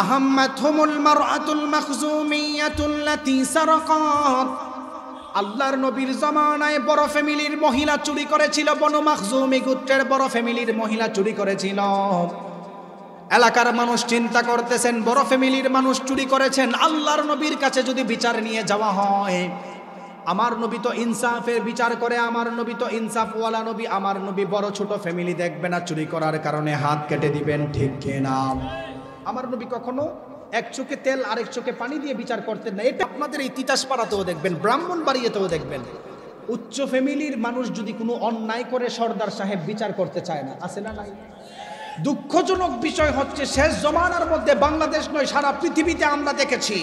আহাম্মাতুহুমুল মারআতুল মাখজুমিয়াতুল্লাতী সারাকাত। আল্লাহর নবীর জমানায় বড় ফ্যামিলির মহিলা চুরি করেছিল, বনু মাখজুমি গোত্রের বড় ফ্যামিলির মহিলা চুরি করেছিল। এলাকার মানুষ চিন্তা করতেছেন, বড় ফ্যামিলির মানুষ চুরি করেছেন, আল্লাহর নবীর কাছে যদি বিচার নিয়ে যাওয়া হয়, আমার নবী তো ইনসাফের বিচার করে, আমার নবী তো ইনসাফওয়ালা নবী, আমার নবী বড় ছোট ফ্যামিলি দেখবে না, চুরি করার কারণে হাত কেটে দিবেন, ঠিক কিনা? আমার নবী কখনো এক চোখে তেল আরেক চোখে পানি দিয়ে বিচার করতেন না। এটা আপনাদের এই তিতাসপাড়াতেও দেখবেন, ব্রাহ্মণবাড়িয়াতেও দেখবেন। উচ্চ ফ্যামিলির মানুষ যদি কোনো অন্যায় করে, সর্দার সাহেব বিচার করতে চায় না, আছে না নাই? দুঃখজনক বিষয় হচ্ছে, শেষ জমানার মধ্যে বাংলাদেশ নয়, সারা পৃথিবীতে আমরা দেখেছি,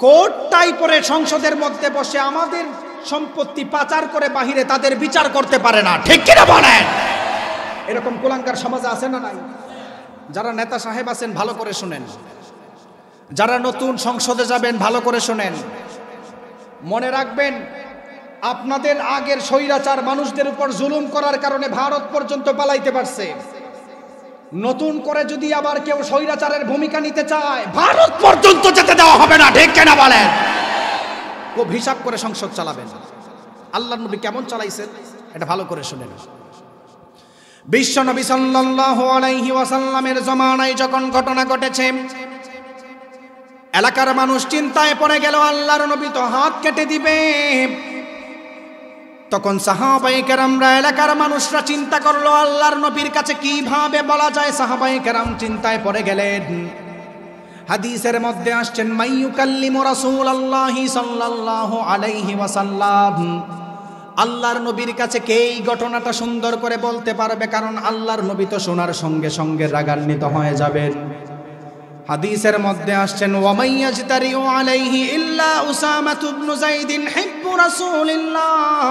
কোট টাই পরে সংসদের মধ্যে বসে আমাদের সম্পত্তি পাচার করে বাহিরে তাদের বিচার করতে পারে না, ঠিক কিনা বলেন? এরকম কুলাঙ্গার সমাজে আছে না নাই? যারা নেতা সাহেব আছেন ভালো করে শুনেন, যারা নতুন সংসদে যাবেন ভালো করে শুনেন, মনে রাখবেন, আপনাদের আগের স্বৈরাচার মানুষদের উপর জুলুম করার কারণে ভারত পর্যন্ত পালাইতে পারছে। নতুন করে যদি আবার কেউ স্বৈরাচারের ভূমিকা নিতে চায়, ভারত পর্যন্ত যেতে দেওয়া হবে না, ঠিক কিনা বলেন? খুব হিসাব করে সংসদ চালাবেন। আল্লাহর নবী কেমন চালাইছেন এটা ভালো করে শুনেন। বিশ্ব নবী সাল্লাল্লাহু আলাইহি ওয়াসাল্লামের জমানায় যখন ঘটনা ঘটেছে, এলাকার মানুষ চিন্তায় পড়ে গেল, আল্লাহর নবী তো হাত কেটে দিবে। তখন সাহাবায়ে কেরামরা, এলাকার মানুষরা চিন্তা করলো আল্লাহর নবীর কাছে কিভাবে বলা যায়। সাহাবায়ে কেরাম চিন্তায় পড়ে গেলেন। হাদিসের মধ্যে আসছেন, মাইয়ুকাল্লিমু রাসূলুল্লাহি সাল্লাল্লাহু আলাইহি ওয়াসাল্লাম, আল্লাহর নবীর কাছে কে এই ঘটনাটা সুন্দর করে বলতে পারবে, কারণ আল্লাহর নবী তো শোনার সঙ্গে সঙ্গে রাগান্বিত হয়ে যাবেন। হাদিসের মধ্যে আসছেন, ওয়া মাইয়াজতারিউ আলাইহি ইল্লা উসামা ইবনে যায়েদ হিব্বু রাসূলিল্লাহ,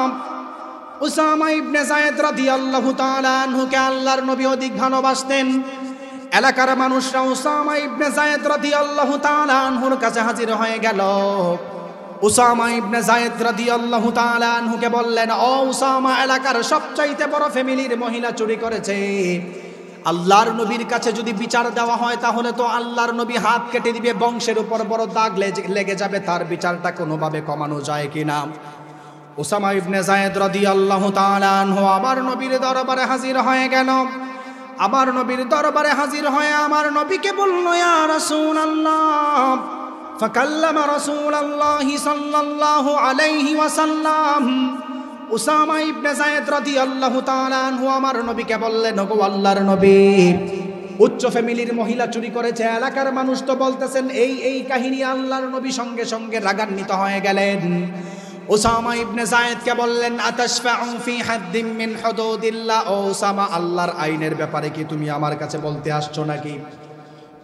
উসামা ইবনে যায়েদ রাদিয়াল্লাহু তাআলা আনহুকে আল্লাহর নবী অধিক ভালোবাসতেন। এলাকার মানুষরা উসামা ইবনে যায়েদ রাদিয়াল্লাহু তাআলা আনহুর কাছে হাজির হয়ে গেল। উসামা ইবনে যায়েদ রাদিয়াল্লাহু তাআলা আনহুকে বললেন, ও উসামা, এলাকার সবচাইতে বড় ফ্যামিলির মহিলা চুরি করেছে। আল্লাহর নবীর কাছে যদি বিচার দেওয়া হয় তাহলে তো আল্লাহর নবী হাত কেটে দিবে, বংশের উপর বড় দাগ লেগে যাবে। তার বিচারটা কোনোভাবে কমানো যায় কিনা? উসামা ইবনে যায়েদ রাদিয়াল্লাহু তাআলা আনহু আবার নবীর দরবারে হাজির হয়ে গেল। আবার নবীর দরবারে হাজির হয়ে আমার নবীকে বলল, ইয়া রাসূলুল্লাহ, ফাকাল্লামা রাসূলুল্লাহি সাল্লাল্লাহু আলাইহি ওয়াসাল্লাম। উসামা ইবনে যায়েদ রাদিয়াল্লাহু তাআলা আনহু আমার নবীকে বললেন, ওগো আল্লাহর নবী, উচ্চ ফ্যামিলির মহিলা চুরি করেছে। এলাকার মানুষ তো বলতেছেন এই কাহিনী। আল্লাহর নবী সঙ্গে সঙ্গে রাগান্বিত হয়ে গেলেন। উসামা ইবনে যায়েদকে বললেন, আতাশফাউ ফি হাদ্দিম মিন হুদুদিল্লাহ, ও উসামা, আল্লাহর আইনের ব্যাপারে কি তুমি আমার কাছে বলতে আসছো নাকি?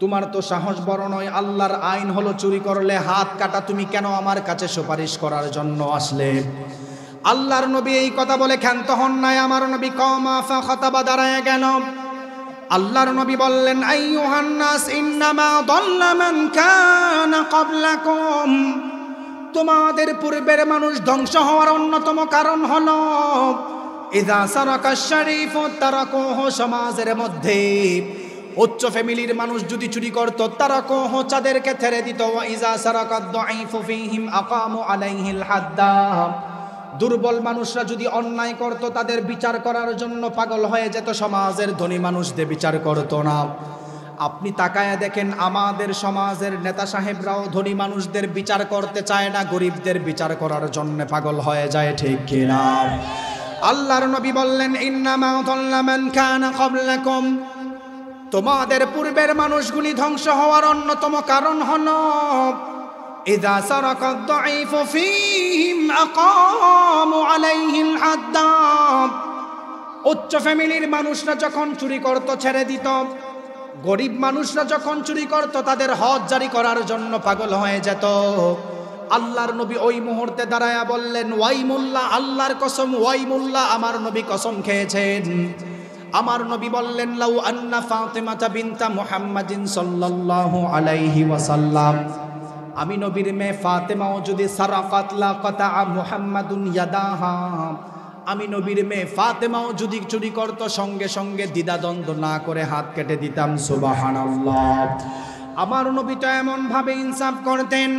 তোমার তো সাহস বড় নয়। আল্লাহর আইন হলো চুরি করলে হাত কাটা, তুমি কেন আমার কাছে সুপারিশ করার জন্য আসলে? আল্লাহর নবী এই কথা বলে ক্ষান্ত হন নাই। আমার নবী কওমা ফাখাতাবা, দাঁড়ায় গেল। আল্লাহর নবী বললেন, আইয়ুহান নাস ইন্নামা দাল্লা মান কানা ক্বাবলাকুম, তোমাদের পূর্বের মানুষ ধ্বংস হওয়ার অন্যতম কারণ হলো ইযা সারাকাশ শরীফু তারাকুহু, সমাজের মধ্যে উচ্চ ফ্যামিলির মানুষ যদি চুরি করত তারাকুহু, তাদেরকে ছেড়ে দিত। ওয়া ইযা সারাকাদ দাঈফু ফীহিম আকামু আলাইহিল হাদ্দা, দুর্বল মানুষরা যদি অন্যায় করত তাদের বিচার করার জন্য পাগল হয়ে যেত, সমাজের ধনী মানুষদের বিচার করত না। আপনি তাকায়া দেখেন, আমাদের সমাজের নেতা সাহেবরাও ধনী মানুষদের বিচার করতে চায় না, গরিবদের বিচার করার জন্য পাগল হয়ে যায়, ঠিক কিনা? আল্লাহর নবী বললেন, ইন্নামা দাল্লা মান কানা ক্বাবলাকুম, তোমাদের পূর্বের মানুষগুলি ধ্বংস হওয়ার অন্যতম কারণ হলো ইযা সারাকাদ দাঈফু ফীহিম আকামু আলাইহিল হাদ্দা, উচ্চ ফ্যামিলির মানুষরা যখন চুরি করত ছেড়ে দিত, গরিব মানুষরা যখন চুরি করত তাদের হদ জারি করার জন্য পাগল হয়ে যেত। আল্লাহর নবী ওই মুহূর্তে দাঁড়ায়া বললেন, ওয়াইমুল্লাহ, আল্লাহর কসম, ওয়াইমুল্লাহ, আমার নবী কসম খেয়েছেন। আমার নবী বললেন, লাউ আন্না ফাতিমাতা বিনতা মুহাম্মাদিন সাল্লাল্লাহু আলাইহি ওয়াসাল্লাম, আমি নবীর মেয়ে ফাতেমাও যদি সারাকাত লাকাতা মুহাম্মাদুন ইয়াদাহা, আমি নবীর মেয়ে ফাতেমাও যদি চুরি করত সঙ্গে সঙ্গে দ্বিধাদ্বন্দ্ব না করে হাত কেটে দিতাম। সুবহানাল্লাহ। আমার নবী তো এমন ভাবে ইনসাফ করতেন।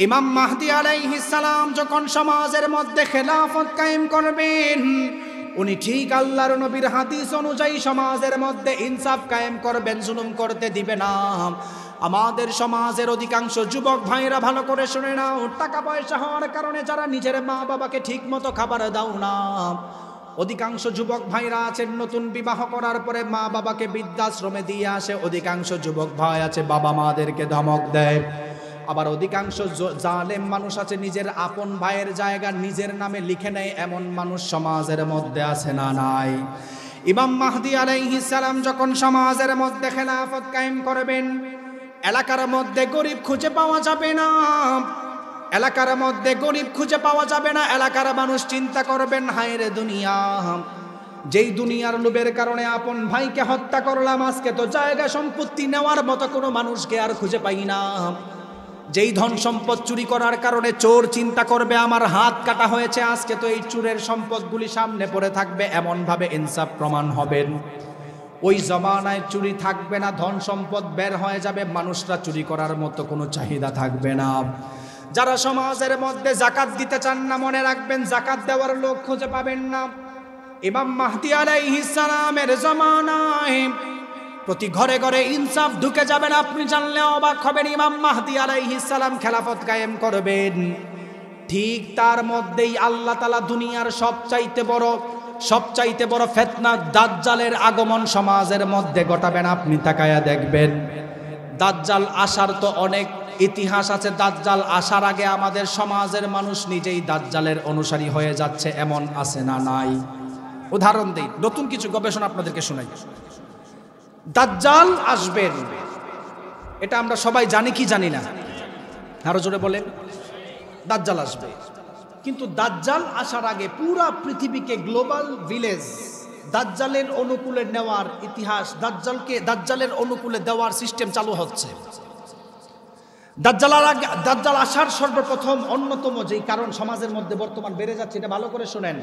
ইমাম মাহদী আলাইহিস সালাম যখন সমাজের মধ্যে খেলাফত কায়েম করবেন, উনি ঠিক আল্লাহর নবীর হাদিস অনুযায়ী সমাজের মধ্যে ইনসাফ কায়েম করবেন, জুলুম করতে দিবে না। আমাদের সমাজের অধিকাংশ যুবক ভাইরা ভালো করে শুনে নাও, টাকা পয়সা হওয়ার কারণে যারা নিজের মা বাবাকে ঠিক মতো খাবার দাও না, অধিকাংশ যুবক ভাইরা আছেন নতুন বিবাহ করার পরে মা বাবাকে বৃদ্ধাশ্রমে দিয়ে আসে। অধিকাংশ যুবক ভাই আছে বাবা মাদেরকে ধমক দেয়। আবার অধিকাংশ জালেম মানুষ আছে নিজের আপন ভাইয়ের জায়গা নিজের নামে লিখে নেয়, এমন মানুষ সমাজের মধ্যে আছে না নাই? ইমাম মাহদী আলাইহিস সালাম যখন সমাজের মধ্যে খেলাফত কায়েম করবেন, এলাকার মধ্যে গরিব খুঁজে পাওয়া যাবে না, এলাকার মধ্যে গরিব খুঁজে পাওয়া যাবে না। এলাকার মানুষ চিন্তা করবেন, হায় রে দুনিয়া, যেই দুনিয়ার লোভের কারণে আপন ভাইকে হত্যা করলাম, আজকে তো জায়গা সম্পত্তি নেওয়ার মতো কোনো মানুষকে আর খুঁজে পাই না। যেই ধন সম্পদ চুরি করার কারণে চোর চিন্তা করবে আমার হাত কাটা হয়েছে, আজকে তো এই চোরের সম্পদগুলি সামনে পড়ে থাকবে, এমনভাবে ইনসাফ প্রমাণ হবেন। ওই জমানায় চুরি থাকবে না, ধন সম্পদ বের হয়ে যাবে, মানুষরা চুরি করার মতো কোনো চাহিদা থাকবে না। যারা সমাজের মধ্যে যাকাত দিতে চান না, মনে রাখবেন যাকাত দেওয়ার লোক খুঁজে পাবেন না। ইমাম মাহদী আলাইহিস সালামের জমানায় প্রতি ঘরে ঘরে ইনসাফ ঢুকে যাবেন, আপনি জানলে অবাক হবেন। ইমাম মাহদী আলাইহিস সালাম খেলাফত কায়েম করবেন, ঠিক তার মধ্যেই আল্লাহ তাআলা দুনিয়ার সবচাইতে বড় ফিতনা দাজ্জালের আগমন সমাজের মধ্যে ঘটাবেন। আপনি তাকায়া দেখবেন, দাজ্জাল আসার তো অনেক ইতিহাস আছে। দাজ্জাল আসার আগে আমাদের সমাজের মানুষ নিজেই দাজ্জালের অনুসারী হয়ে যাচ্ছে, এমন আছে না নাই? উদাহরণ দেই, নতুন কিছু গবেষণা আপনাদেরকে শোনাই। দাজ্জাল আসবেন, এটা আমরা সবাই জানি কি জানি না? আরো জোরে বলেন। দাজ্জাল আসবে, কিন্তু দাজ্জাল আসার আগে পুরা পৃথিবীকে গ্লোবাল ভিলেজ দাজ্জালের অনুকূলে নেওয়ার ইতিহাস, দাজ্জালের অনুকূলে দেওয়ার সিস্টেম চালু হচ্ছে। দাজ্জাল আসার সর্বপ্রথম অন্যতম যেই কারণ সমাজের মধ্যে বর্তমান বেড়ে যাচ্ছে, এটা ভালো করে শোনেন।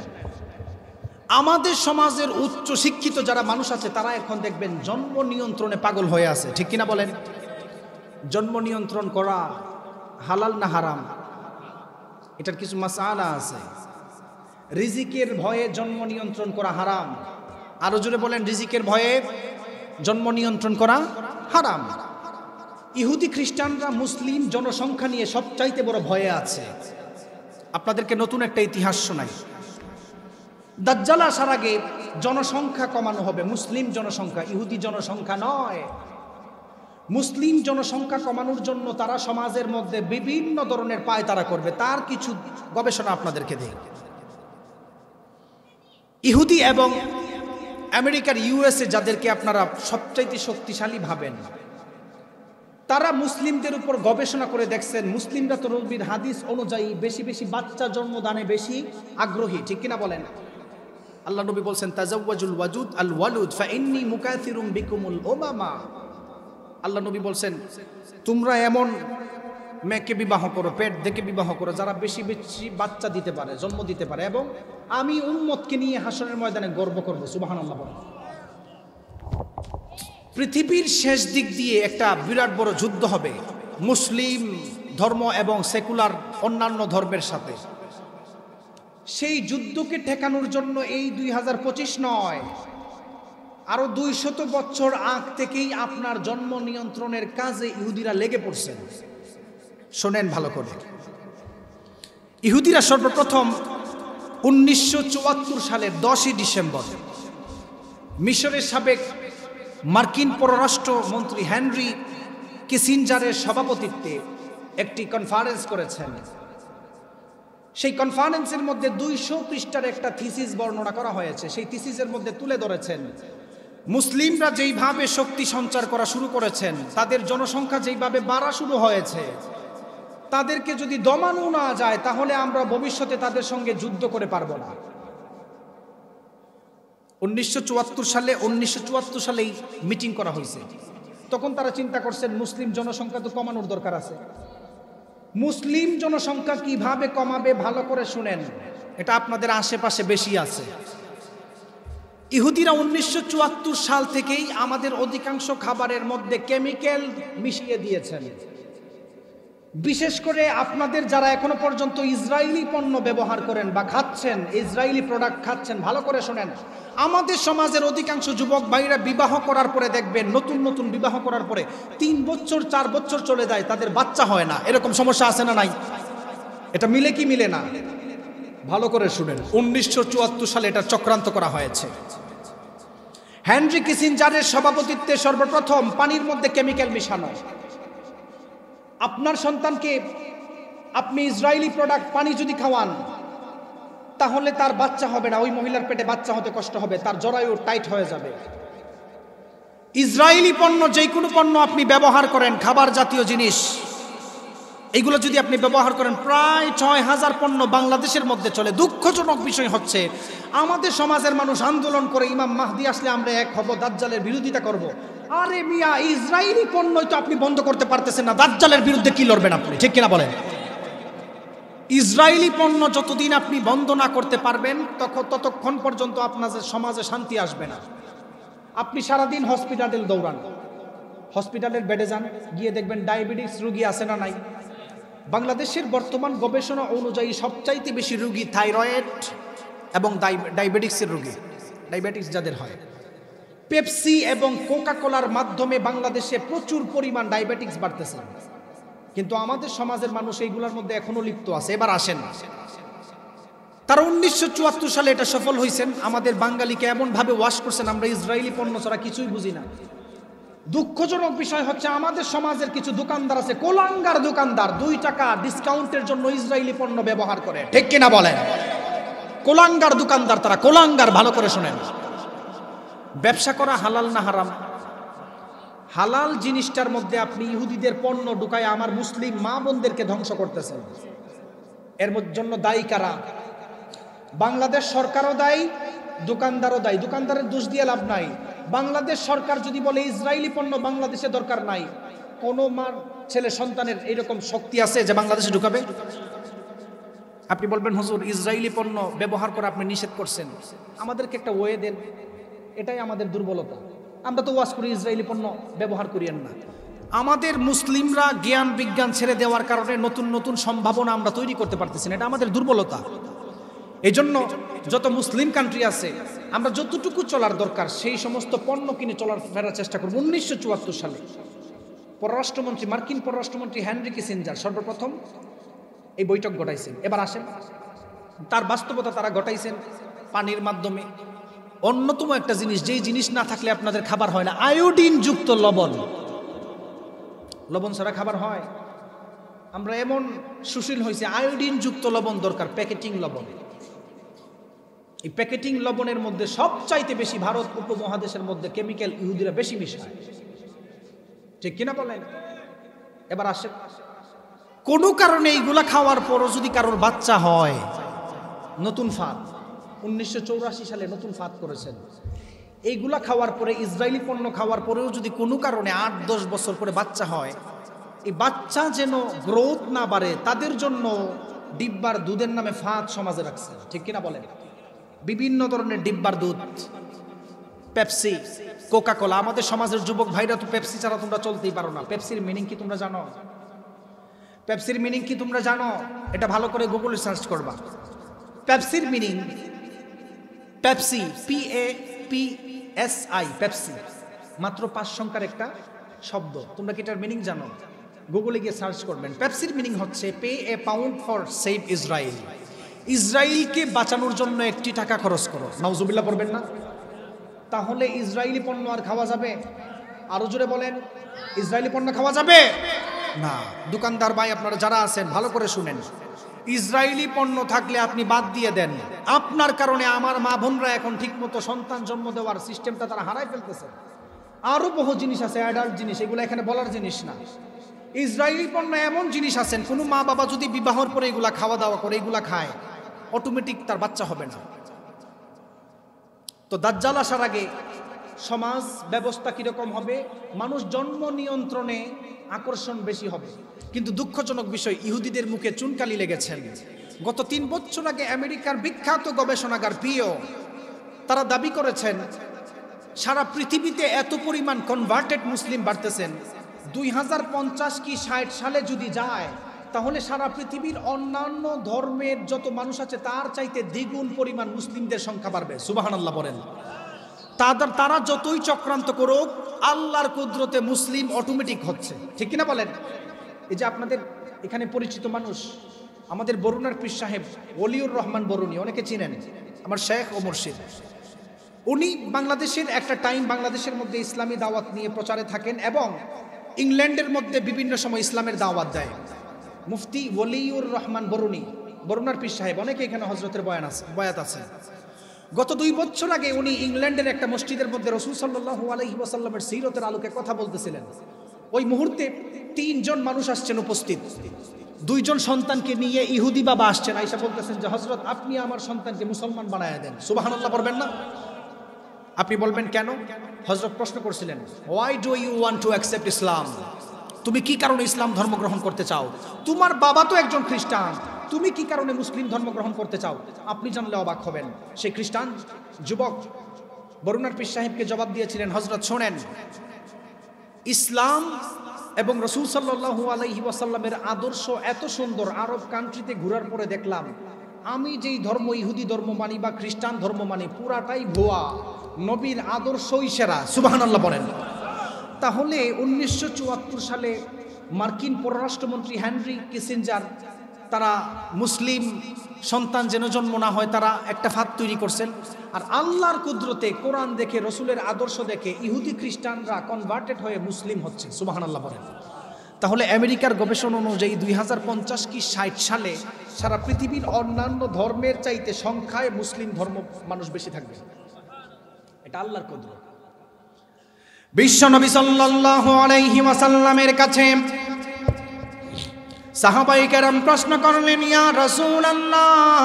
আমাদের সমাজের উচ্চ শিক্ষিত যারা মানুষ আছে তারা এখন দেখবেন জন্ম নিয়ন্ত্রণে পাগল হয়ে আছে, ঠিক কিনা বলেন? জন্ম নিয়ন্ত্রণ করা হালাল না হারাম, এটার কিছু মাসআলা আছে। রিজিকের ভয়ে জন্ম নিয়ন্ত্রণ করা হারাম। আরো জোরে বলেন, রিজিকের ভয়ে জন্ম নিয়ন্ত্রণ করা হারাম। ইহুদি খ্রিস্টানরা মুসলিম জনসংখ্যা নিয়ে সবচাইতে বড় ভয়ে আছে। আপনাদেরকে নতুন একটা ইতিহাস শোনাই। দাজ্জাল আসার আগে জনসংখ্যা কমানো হবে, মুসলিম জনসংখ্যা, ইহুদি জনসংখ্যা নয়। মুসলিম জনসংখ্যা কমানোর জন্য তারা সমাজের মধ্যে বিভিন্ন ধরনের পায়তারা করবে। তার কিছু গবেষণা আপনাদেরকে দিই। ইহুদি এবং আমেরিকার ইউএসএ, যাদেরকে আপনারা সবচাইতে শক্তিশালী ভাবেন, তারা মুসলিমদের উপর গবেষণা করে দেখছেন মুসলিমরা তো নবীর হাদিস অনুযায়ী বেশি বেশি বাচ্চা জন্মদানে বেশি আগ্রহী, ঠিক কিনা বলেন? আল্লাহ নবী বলছেন, তাজাওয়াজুল ওয়াজুদ আল ওয়ালুদ ফাইন্নী মুকাথিরুম বিকুমুল উমামা। আল্লাহ নবী বলছেন, তোমরা এমন মেয়েকে বিবাহ করো, পেট দেখে বিবাহ করো যারা বেশি বেশি বাচ্চা দিতে পারে, জন্ম দিতে পারে, এবং আমি উম্মতকে নিয়ে হাসরের ময়দানে গর্ব করব। সুবহানাল্লাহ বলেন। পৃথিবীর শেষ দিক দিয়ে একটা বিরাট বড় যুদ্ধ হবে মুসলিম ধর্ম এবং সেকুলার অন্যান্য ধর্মের সাথে। সেই যুদ্ধকে ঠেকানোর জন্য এই 2025 নয়, আরো 200 বছর আগ থেকেই আপনার জন্ম নিয়ন্ত্রণের কাজে ইহুদিরা লেগে পড়ছেন। শোনেন ভালো করে। ইহুদিরা সর্বপ্রথম 1974 সালের 10ই ডিসেম্বর মিশরের সাবেক মার্কিন পররাষ্ট্র মন্ত্রী হেনরি কিসিঞ্জারের সভাপতিত্বে একটি কনফারেন্স করেছেন। সেই কনফারেন্সের মধ্যে 200 পৃষ্ঠার একটা থিসিস বর্ণনা করা হয়েছে। সেই থিসিসের মধ্যে তুলে ধরেছেন মুসলিমরা যেইভাবে শক্তি সঞ্চার করা শুরু করেছেন, তাদের জনসংখ্যা যেইভাবে বাড়া শুরু হয়েছে, তাদেরকে যদি দমানো না যায় তাহলে আমরা ভবিষ্যতে তাদের সঙ্গে যুদ্ধ করে পারবো না। 1974 সালেই মিটিং করা হয়েছে। তখন তারা চিন্তা করছেন মুসলিম জনসংখ্যা তো কমানোর দরকার আছে। মুসলিম জনসংখ্যা কিভাবে কমাবে ভালো করে শুনেন, এটা আপনাদের আশেপাশে বেশি আছে। ইহুদিরা 1974 সাল থেকেই আমাদের অধিকাংশ খাবারের মধ্যে কেমিক্যাল মিশিয়ে দিয়েছেন। বিশেষ করে আপনাদের যারা এখনো পর্যন্ত ইসরায়েলি পণ্য ব্যবহার করেন বা খাচ্ছেন, ইসরায়েলি প্রোডাক্ট খাচ্ছেন, ভালো করে শোনেন। আমাদের সমাজের অধিকাংশ যুবক ভাইরা বিবাহ করার পরে দেখবেন, নতুন বিবাহ করার পরে 3 বছর 4 বছর চলে যায়, তাদের বাচ্চা হয় না। এরকম সমস্যা আছে না নাই? এটা মিলে কি মিলে না? ভালো করে শুনেন। 1974 সালে এটা চক্রান্ত করা হয়েছে। হেনরি কিসিঞ্জারের সভাপতিত্বে সর্বপ্রথম পানির মধ্যে কেমিক্যাল মিশানো। আপনার সন্তানকে আপনি ইসরায়েলি প্রোডাক্ট পানি যদি খাওয়ান তাহলে তার বাচ্চা হবে না, ওই মহিলার পেটে বাচ্চা হতে কষ্ট হবে, তার জরায়ু টাইট হয়ে যাবে। ইসরায়েলি পণ্য, যে কোনো পণ্য আপনি ব্যবহার করেন, খাবার জাতীয় জিনিস, এইগুলো যদি আপনি ব্যবহার করেন, প্রায় 6000 পণ্য বাংলাদেশের মধ্যে চলে। দুঃখজনক বিষয় হচ্ছে আমাদের সমাজের মানুষ আন্দোলন করে ইমাম মাহদি আসলে আমরা এক হব, দাজ্জালের বিরোধিতা করব। আরে মিয়া, ইসরায়েলি পণ্যই তো আপনি বন্ধ করতে পারতেছেন না, দাজ্জালের বিরুদ্ধে কি লড়বেন আপনি? ঠিক কিনা বলেন? ইসরায়েলি পণ্য যতদিন আপনি বন্ধ না করতে পারবেন ততক্ষণ পর্যন্ত আপনাদের সমাজে শান্তি আসবে না। আপনি সারাদিন হসপিটালে দৌড়ান, হসপিটালের বেডে যান, গিয়ে দেখবেন ডায়াবেটিস রোগী আছে না নাই। বাংলাদেশের বর্তমান গবেষণা অনুযায়ী সবচাইতে বেশি রোগী থাইরয়েড এবং ডায়াবেটিক্সের রোগী, ডায়াবেটিস যাদের হয়। পেপসি এবং কোকা কোলার মাধ্যমে বাংলাদেশে প্রচুর পরিমাণ ডায়াবেটিক্স বাড়তেছে। কিন্তু আমাদের সমাজের মানুষ এইগুলোর মধ্যে এখনো লিপ্ত আছে। এবার আসেন, তারা 1974 সালে এটা সফল হয়েছেন, আমাদের বাঙালিকে এমনভাবে ওয়াশ করছেন আমরা ইসরায়েলি পণ্য ছাড়া কিছুই বুঝি না। দুঃখজনক বিষয় হচ্ছে আমাদের সমাজের কিছু দোকানদার আছে, কোলাঙ্গার দোকানদার, 2 টাকা ডিসকাউন্টের জন্য ইসরায়েলি পণ্য ব্যবহার করে, ঠিক কিনা বলেন? কোলাঙ্গার দোকানদার তারা, কোলাঙ্গার। ভালো করে শোনেন, ব্যবসা করা হালাল না হারাম? হালাল জিনিসটার মধ্যে আপনি ইহুদিদের পণ্য ঢুকায় আমার মুসলিম মা বোনদেরকে ধ্বংস করতেছেন। এর জন্য দায়ী কারা? বাংলাদেশ সরকারও দায়ী, দোকানদারও দায়ী। দোকানদারের দোষ দিয়ে লাভ নাই। বাংলাদেশ সরকার যদি বলে ইসরায়েলি পণ্য বাংলাদেশে দরকার নাই, কোন মার ছেলে সন্তানের এইরকম শক্তি আছে যে বাংলাদেশে ঢুকাবে? আপনি বলবেন হুজুর ইসরায়েলি পণ্য ব্যবহার করে আপনি নিষেধ করছেন, আমাদেরকে একটা ওয়ে দেন। এটাই আমাদের দুর্বলতা, আমরা তো ওয়াজ করি ইসরায়েলি পণ্য ব্যবহার করিয়েন না। আমাদের মুসলিমরা জ্ঞান বিজ্ঞান ছেড়ে দেওয়ার কারণে নতুন নতুন সম্ভাবনা আমরা তৈরি করতে পারতেছি না, এটা আমাদের দুর্বলতা। এই জন্য যত মুসলিম কান্ট্রি আছে আমরা যতটুকু চলার দরকার সেই সমস্ত পণ্য কিনে চলার ফেরার চেষ্টা করব। 1974 সালে পররাষ্ট্রমন্ত্রী, মার্কিন পররাষ্ট্রমন্ত্রী হেনরি কিসিঞ্জার সর্বপ্রথম এই বৈঠক ঘটাইছেন। এবার আসেন, তার বাস্তবতা তারা ঘটাইছেন পানির মাধ্যমে। অন্যতম একটা জিনিস, যেই জিনিস না থাকলে আপনাদের খাবার হয় না, আয়োডিন যুক্ত লবণ। লবণ ছাড়া খাবার হয়? আমরা এমন সুশীল হয়েছে, আয়োডিন যুক্ত লবণ দরকার, প্যাকেটিং লবণ। এই প্যাকেটিং লবণের মধ্যে সবচাইতে বেশি ভারত উপমহাদেশের মধ্যে কেমিক্যাল ইহুদিরা বেশি মিশায়, ঠিক কিনা বলেন? এবার আসে, কোনো কারণে এইগুলা খাওয়ার পরও যদি কারোর বাচ্চা হয়, নতুন ফাঁদ 1984 সালে নতুন ফাঁদ করেছেন। এইগুলা খাওয়ার পরে, ইসরায়েলি পণ্য খাওয়ার পরেও যদি কোনো কারণে 8-10 বছর পরে বাচ্চা হয়, এই বাচ্চা যেন গ্রোথ না বাড়ে তাদের জন্য ডিব্বার দুধের নামে ফাঁদ সমাজে রাখছে, ঠিক কিনা বলেন? বিভিন্ন ধরনের ডিব্বার দুধ, পেপসি, কোকা কোলা। আমাদের সমাজের যুবক ভাইরা তো পেপসি ছাড়া তোমরা চলতেই পারো না। পেপসির মিনিং কি তোমরা জানো? পেপসির মিনিং কি তোমরা জানো? এটা ভালো করে গুগলে সার্চ করবা। পেপসির মিনিং, পেপসি, PAPSI, পেপসি মাত্র 5 সংখ্যার একটা শব্দ। তোমরা কি এটার মিনিং জানো? গুগলে গিয়ে সার্চ করবেন। পেপসির মিনিং হচ্ছে pay A pound for save Israel. ইসরায়েলকে বাঁচানোর জন্য 1 টাকা খরচ করো। নাউজুবিল্লাহ পড়বেন না? তাহলে ইসরায়েলি পণ্য আর খাওয়া যাবে? আরো জোরে বলেন, ইসরায়েলি পণ্য খাওয়া যাবে না। দোকানদার ভাই আপনারা যারা আছেন ভালো করে শুনেন, ইসরায়েলি পণ্য থাকলে আপনি বাদ দিয়ে দেন। আপনার কারণে আমার মা বোনরা এখন ঠিকমতো সন্তান জন্ম দেওয়ার সিস্টেমটা তারা হারাই ফেলতেছে। আরো বহু জিনিস আছে, অ্যাডাল্ট জিনিস, এগুলো এখানে বলার জিনিস না। ইসরায়েলি পণ্য এমন জিনিস আছেন, কোনো মা বাবা যদি বিবাহর পরে এগুলা খাওয়া দাওয়া করে, এগুলা খায়, অটোমেটিক তার বাচ্চা হবে না। তো দাজ্জাল আসার আগে সমাজ ব্যবস্থা কিরকম হবে? মানুষ জন্ম নিয়ন্ত্রণে আকর্ষণ বেশি হবে। কিন্তু দুঃখজনক বিষয়, ইহুদিদের মুখে চুনকালি লেগেছেন। গত 3 বছর আগে আমেরিকার বিখ্যাত গবেষণাগার পিও তারা দাবি করেছেন সারা পৃথিবীতে এত পরিমাণ কনভার্টেড মুসলিম বাড়তেছেন, 2050 কি 60 সালে যদি যায় তাহলে সারা পৃথিবীর অন্যান্য ধর্মের যত মানুষ আছে তার চাইতে দ্বিগুণ পরিমাণ মুসলিমদের সংখ্যা বাড়বে। সুবহানাল্লাহ বলেন। তারা যতই চক্রান্ত করুক, আল্লাহর কুদরতে মুসলিম অটোমেটিক হচ্ছে, ঠিক কিনা বলেন? এই যে আপনাদের এখানে পরিচিত মানুষ, আমাদের বরুণার পীর সাহেব ওলিউর রহমান বরুণী, অনেকে চিনেন, আমার শেখ ও মুর্শিদ। উনি বাংলাদেশের একটা টাইম বাংলাদেশের মধ্যে ইসলামী দাওয়াত নিয়ে প্রচারে থাকেন এবং ইংল্যান্ডের মধ্যে বিভিন্ন সময় ইসলামের দাওয়াত দেয়। মুফতি ওলিউর রহমান বরুণী, বরুণার পীর সাহেব, অনেকে এখানে হজরতের বয়াত আছে। গত 2 বছর আগে উনি ইংল্যান্ডের একটা মসজিদের মধ্যে রাসূল সাল্লাল্লাহু আলাইহি ওয়াসাল্লামের সিরতের আলোকে কথা বলতেছিলেন। ওই মুহূর্তে 3 জন মানুষ আসছেন উপস্থিত, 2 জন সন্তানকে নিয়ে ইহুদি বাবা আসছেন, আয়েশা বলতেছেন যে হযরত আপনি আমার সন্তানকে মুসলমান বানায় দেন। সুবহানাল্লাহ পড়বেন না? আপনি বলবেন কেন? হযরত প্রশ্ন করছিলেন, why do you want to accept Islam? তুমি কি কারণে ইসলাম ধর্ম গ্রহণ করতে চাও? তোমার বাবা তো একজন খ্রিস্টান, তুমি কি কারণে মুসলিম ধর্ম গ্রহণ করতে চাও? আপনি জানলে অবাক হবেন। সেই খ্রিস্টান যুবক বরুণার পীর সাহেবকে জবাব দিয়েছিলেন, হযরত শোনেন, ইসলাম এবং রাসূল সাল্লাল্লাহু আলাইহি ওয়াসাল্লামের আদর্শ এত সুন্দর, আরব কান্ট্রিতে ঘোরার পরে দেখলাম আমি যেই ধর্ম ইহুদি ধর্ম মানি বা খ্রিস্টান ধর্ম মানি পুরাটাই ভুয়া, নবীর আদর্শই সেরা। সুবহানাল্লাহ বলেন। তাহলে 1974 সালে মার্কিন পররাষ্ট্রমন্ত্রী হেনরি কিসিঞ্জার তারা মুসলিম সন্তান যেন জন্ম না হয় তারা একটা ফাঁদ তৈরি করছেন। আর আল্লাহর কুদরতে কোরআন দেখে রসুলের আদর্শ দেখে ইহুদি খ্রিস্টানরা কনভার্টেড হয়ে মুসলিম হচ্ছে, সুবহানাল্লাহ বলেন। তাহলে আমেরিকার গবেষণা অনুযায়ী 2050 কি 60 সালে সারা পৃথিবীর অন্যান্য ধর্মের চাইতে সংখ্যায় মুসলিম ধর্ম মানুষ বেশি থাকবে। এটা আল্লাহর কুদরত। বিশ্বনবী সাল্লাল্লাহু আলাইহি ওয়াসাল্লামের কাছে সাহাবায়ে কেরাম প্রশ্ন করলেন, ইয়া রাসূলুল্লাহ,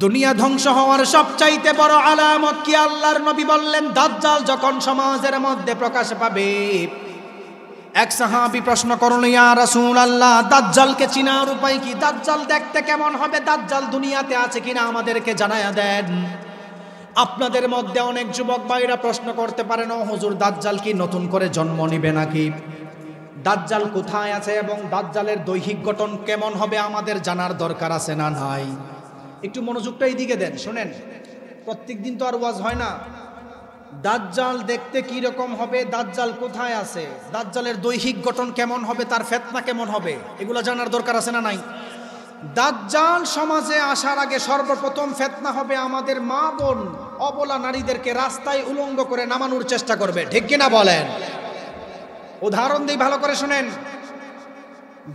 দুনিয়া ধ্বংস হওয়ার সবচাইতে বড় আলামত কি? আল্লাহর নবী বললেন, দাজ্জাল যখন সমাজের মধ্যে প্রকাশ পাবে। এক সাহাবী প্রশ্ন করল, ইয়া রাসূলুল্লাহ, দাজ্জালকে চিনার উপায় কি? দাজ্জাল দেখতে কেমন হবে? দাজ্জাল দুনিয়াতে আছে কিনা আমাদেরকে জানায়া দেন। আপনাদের মধ্যে অনেক যুবক ভাইরা প্রশ্ন করতে পারেন, ও হুজুর, দাজ্জাল কি নতুন করে জন্ম নিবে নাকি? দাজ্জাল কোথায় আছে এবং দাজ্জালের দৈহিক গঠন কেমন হবে আমাদের জানার দরকার আছে না নাই? একটু মনোযোগটা এইদিকে দেন, শোনেন। প্রত্যেক দিন তো আর ওয়াজ হয় না। দাজ্জাল দেখতে কি রকম হবে, দাজ্জাল কোথায় আছে, দাজ্জালের দৈহিক গঠন কেমন হবে, তার ফিতনা কেমন হবে, এগুলো জানার দরকার আছে না নাই? দাজ্জাল সমাজে আসার আগে সর্বপ্রথম ফিতনা হবে আমাদের মা বোন অবলা নারীদেরকে রাস্তায় উলঙ্গ করে নামানোর চেষ্টা করবে, ঠিক কিনা বলেন? উদাহরণ দিই, ভালো করে শুনেন।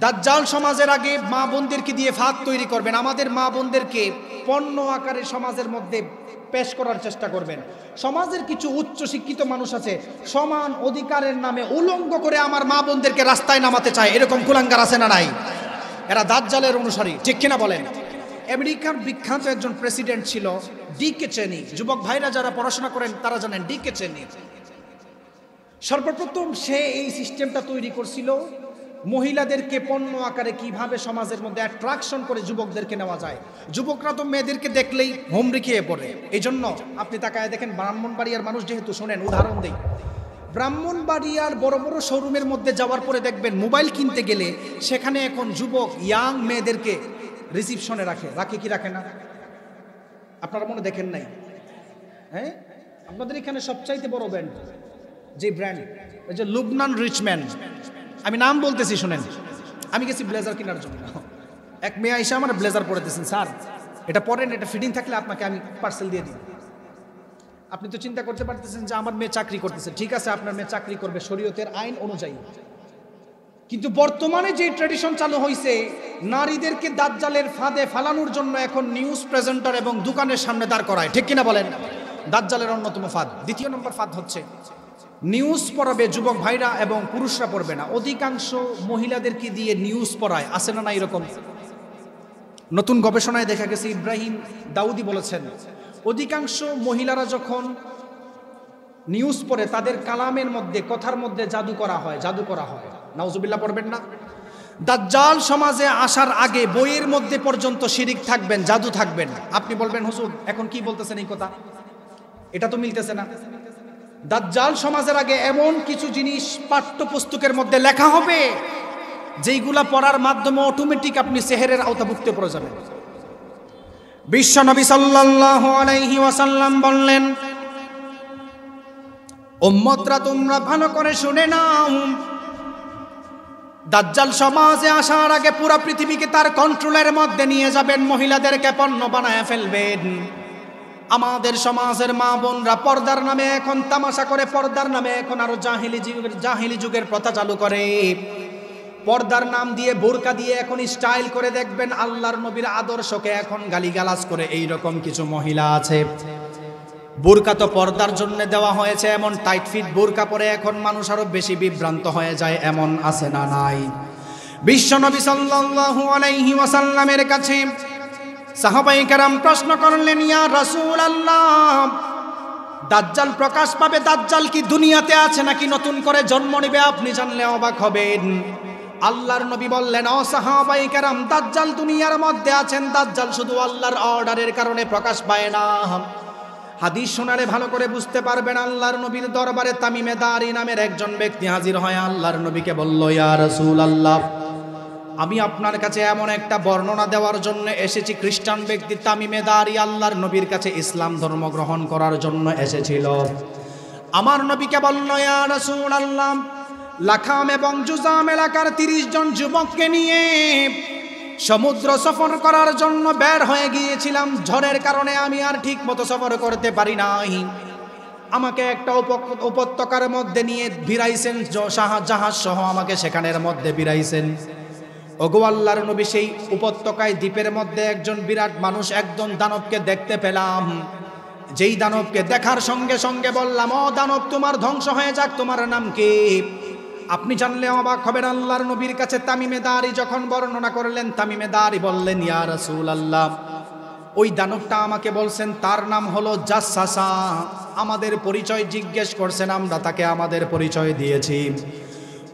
দাজ্জাল সমাজের আগে মা বোনদেরকে দিয়ে ফাঁদ তৈরি করবেন, আমাদের মা বোনদেরকে পণ্য আকারে সমাজের মধ্যে পেশ করার চেষ্টা করবেন। সমাজের কিছু উচ্চ শিক্ষিত মানুষ আছে, সমান অধিকারের নামে উলঙ্গ করে আমার মা বোনদেরকে রাস্তায় নামাতে চায়, এরকম কুলাঙ্গার আছে না নাই? এরা দাজ্জালের অনুসারী, ঠিক কিনা বলেন? আমেরিকার বিখ্যাত একজন প্রেসিডেন্ট ছিল ডিকে চেনি। যুবক ভাইরা যারা পড়াশোনা করেন তারা জানেন ডিকে চেনি। সর্বপ্রথম সে এই সিস্টেমটা তৈরি করছিল, মহিলাদেরকে পণ্য আকারে কিভাবে সমাজের মধ্যে অ্যাট্রাকশন করে যুবকদেরকে নেওয়া যায়। যুবকরা তো মেয়েদেরকে দেখলেই হুমড়ি খেয়ে পড়ে। এই জন্য আপনি তাকায় দেখেন, ব্রাহ্মণবাড়িয়ার মানুষ যেহেতু, শোনেন উদাহরণ দেই, ব্রাহ্মণবাড়িয়ার বড় বড় শোরুমের মধ্যে যাওয়ার পরে দেখবেন মোবাইল কিনতে গেলে সেখানে এখন যুবক ইয়াং মেয়েদেরকে রিসিপশনে রাখে কি রাখে না? আপনারা মনে দেখেন নাই? হ্যাঁ, আপনাদের এখানে সবচাইতে বড় ব্র্যান্ড, যে ব্র্যান্ড, এই যে লুবনান রিচম্যান, আমি নাম বলতেছি, শুনেন। আমি গেছি ব্লেজার কেনার জন্য, এক মেয়ে আইসা আমার ব্লেজার পরে দিয়েছেন, স্যার এটা পরেন, এটা ফিটিং থাকলে আপনাকে আমি পার্সেল দিয়ে দিই। আপনি তো চিন্তা করতে পারতেছেন যে আমার মেয়ে চাকরি করতেছে, ঠিক আছে, আপনার মেয়ে চাকরি করবে শরীয়তের আইন অনুযায়ী। কিন্তু বর্তমানে যে ট্র্যাডিশন চালু হয়েছে, নারীদেরকে দাজ্জালের ফাঁদে ফালানোর জন্য এখন নিউজ প্রেজেন্টার এবং দোকানের সামনে দাঁড় করায়, ঠিক কিনা বলেন? দাজ্জালের অন্যতম ফাঁদ। দ্বিতীয় নম্বর ফাঁদ হচ্ছে নিউজ পড়াবে যুবক ভাইরা এবং পুরুষরা পড়বে না, অধিকাংশ মহিলাদেরকে দিয়ে নিউজ পড়ায়, আছে না না এরকম? নতুন গবেষণায় দেখা গেছে, ইব্রাহিম দাউদি বলেছেন, অধিকাংশ মহিলারা যখন নিউজ পড়ে তাদের কালামের মধ্যে, কথার মধ্যে জাদু করা হয়। নাউজুবিল্লাহ পড়বেন না? দাজ্জাল সমাজে আসার আগে বইয়ের মধ্যে পর্যন্ত শিরিক থাকবেন, জাদু থাকবেন। আপনি বলবেন, হুজুর এখন কি বলতেছেন এই কথা, এটা তো মিলতেছে না। দাজ্জাল সমাজের আগে এমন কিছু জিনিস পাঠ্যপুস্তকের মধ্যে লেখা হবে যেইগুলা পড়ার মাধ্যমে অটোমেটিক আপনি সেহেরের আওতাভুক্ত পড়ে যাবেন। বিশ্ব নবী সাল্লাল্লাহু আলাইহি ওয়াসাল্লাম বললেন, উম্মতরা তোমরা ভালো করে শুনে নাও, দাজ্জাল সমাজে আসার আগে পুরো পৃথিবীকে তার কন্ট্রোলের মধ্যে নিয়ে যাবেন, মহিলাদেরকে পণ্য বানায় ফেলবেন। আমাদের সমাজের মা বোনরা পর্দার নামে এখন তামাশা করে, পর্দার নামে এখন আরো জাহিলি যুগের প্রথা চালু করে। পর্দার নাম দিয়ে, বোরকা দিয়ে এখন স্টাইল করে, দেখবেন আল্লাহর নবীর আদর্শকে এখন গালিগালাজ করে। এই রকম কিছু মহিলা আছে। বোরকা তো পর্দার জন্য দেওয়া হয়েছে, এমন টাইট ফিট বোরকা পরে এখন মানুষ আরো বেশি বিভ্রান্ত হয়ে যায়, এমন আছে না নাই? বিশ্ব নবী সাল্লাল্লাহু আলাইহি ওয়াসাল্লামের কাছে সাহাবায়ে কেরাম প্রশ্ন করলেন, ইয়া রাসূলুল্লাহ, দাজ্জাল প্রকাশ পাবে, দাজ্জাল কি দুনিয়াতে আছে নাকি নতুন করে জন্ম নেবে? আপনি জানলে অবাক হবেন। আল্লাহর নবী বললেন, ও সাহাবায়ে কেরাম, দাজ্জাল দুনিয়ার মধ্যে আছেন, দাজ্জাল শুধু আল্লাহর অর্ডারের কারণে প্রকাশ পায় না। হাদিস শোনালে ভালো করে বুঝতে পারবেন। আল্লাহর নবীর দরবারে তামিমে দারি নামের একজন ব্যক্তি হাজির হয়, আল্লাহর নবীকে বলল, ইয়া রাসূলুল্লাহ, আমি আপনার কাছে এমন একটা বর্ণনা দেওয়ার জন্য এসেছি। খ্রিস্টান ব্যক্তি তামিমে দারি আল্লাহর নবীর কাছে ইসলাম ধর্ম গ্রহণ করার জন্য এসেছিল। আমার নবীকে বলল, ইয়া রাসূলুল্লাহ, লাখাম এবং জুজাম এলাকার 30 জন যুবককে নিয়ে সমুদ্র সফর করার জন্য বের হয়ে গিয়েছিলাম। ঝড়ের কারণে আমি আর ঠিক মতো সফর করতে পারি নাই। আমাকে একটা উপত্যকার মধ্যে নিয়ে ভিড়াইছেন, জাহাজ সহ আমাকে সেখানের মধ্যে ভিড়াইছেন। ওগো আল্লাহর নবী, সেই উপত্যকায় দ্বীপের মধ্যে একজন বিরাট মানুষ, একজন দানবকে দেখতে পেলাম। যেই দানবকে দেখার সঙ্গে সঙ্গে বললাম, ও দানব, তোমার ধ্বংস হয়ে যাক, তোমার নাম কি? আপনি জানলে অবাক হবেন, আল্লাহর নবীর কাছে তামিমে দারি যখন বর্ণনা করলেন, তামিমে দারি বললেন, ইয়া রাসূলুল্লাহ, ওই দানবটা আমাকে বলছেন তার নাম হলো জাসসাসা। আমাদের পরিচয় জিজ্ঞেস করছেন, আমরা তাকে আমাদের পরিচয় দিয়েছি।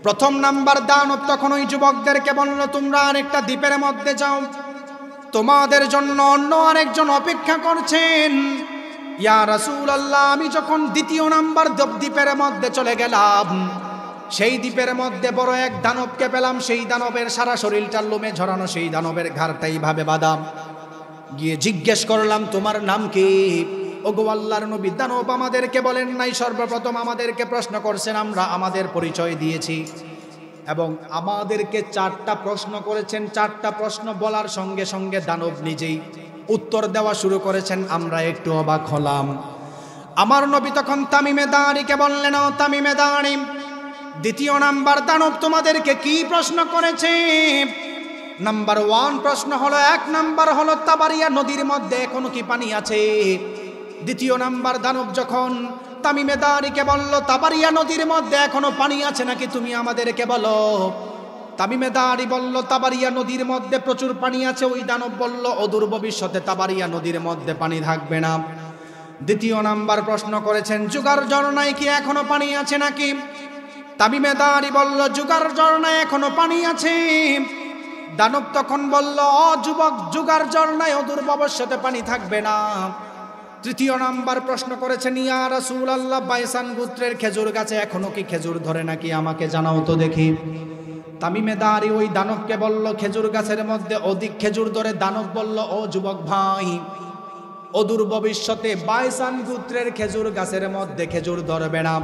প্রথম নাম্বার দানব তখন ওই যুবকদেরকে বলল, তোমরা আরেকটা দ্বীপের মধ্যে যাও, তোমাদের জন্য অন্য আরেকজন অপেক্ষা করছেন। ইয়া রাসূলুল্লাহ, আমি যখন দ্বিতীয় নাম্বার দ্বীপের মধ্যে চলে গেলাম, সেই দ্বীপের মধ্যে বড় এক দানবকে পেলাম। সেই দানবের সারা শরীরটা লোমে ঝরানো, সেই দানবের ঘাড়টা এইভাবে বাদাম। গিয়ে জিজ্ঞেস করলাম, তোমার নাম কি? ওগো আল্লাহর নবী, দানব আমাদেরকে বলেন নাই, সর্বপ্রথম আমাদেরকে প্রশ্ন করছেন, আমরা আমাদের পরিচয় দিয়েছি এবং আমাদেরকে 4টা প্রশ্ন করেছেন। 4টা প্রশ্ন বলার সঙ্গে সঙ্গে দানব নিজেই উত্তর দেওয়া শুরু করেছেন। আমরা একটু অবাক হলাম। আমার নবী তখন তামিমে দারিকে বললেন, ও তামিমে দারি, দ্বিতীয় নাম্বার দানব তোমাদেরকে কি প্রশ্ন করেছে? নাম্বার 1 প্রশ্ন হলো, 1 নাম্বার হলো তাবারিয়া নদীর মধ্যে এখনো কি পানি আছে? দ্বিতীয় নাম্বার দানব যখন তামিমে দারিকে বলল, তাবারিয়া নদীর মধ্যে এখনো পানি আছে নাকি, তুমি আমাদেরকে বলো। তামিমে দারি বলল, তাবারিয়া নদীর মধ্যে প্রচুর পানি আছে। ওই দানব বলল, অদূর ভবিষ্যতে তাবারিয়া নদীর মধ্যে পানি থাকবে না। দ্বিতীয় নাম্বার প্রশ্ন করেছেন, জুগার ঝরনায় কি এখনো পানি আছে নাকি? তামিমে দারি বলল, জুগার ঝরনায় এখনো পানি আছে। দানব তখন বলল, ও যুবক, জুগার ঝরনায় অদূর ভবিষ্যতে পানি থাকবে না। তৃতীয় নাম্বার প্রশ্ন করেছেন, ইয়া রাসূলুল্লাহ, বাইসান গোত্রের খেজুর গাছে এখনো কি খেজুর ধরে নাকি, আমাকে জানাও তো দেখি। তামিমে দারি ওই দানবকে বলল, খেজুর গাছের মধ্যে অধিক খেজুর ধরে। দানব বলল, ও যুবক ভাই, অদূর ভবিষ্যতে বাইসান গোত্রের খেজুর গাছের মধ্যে খেজুর ধরবে না।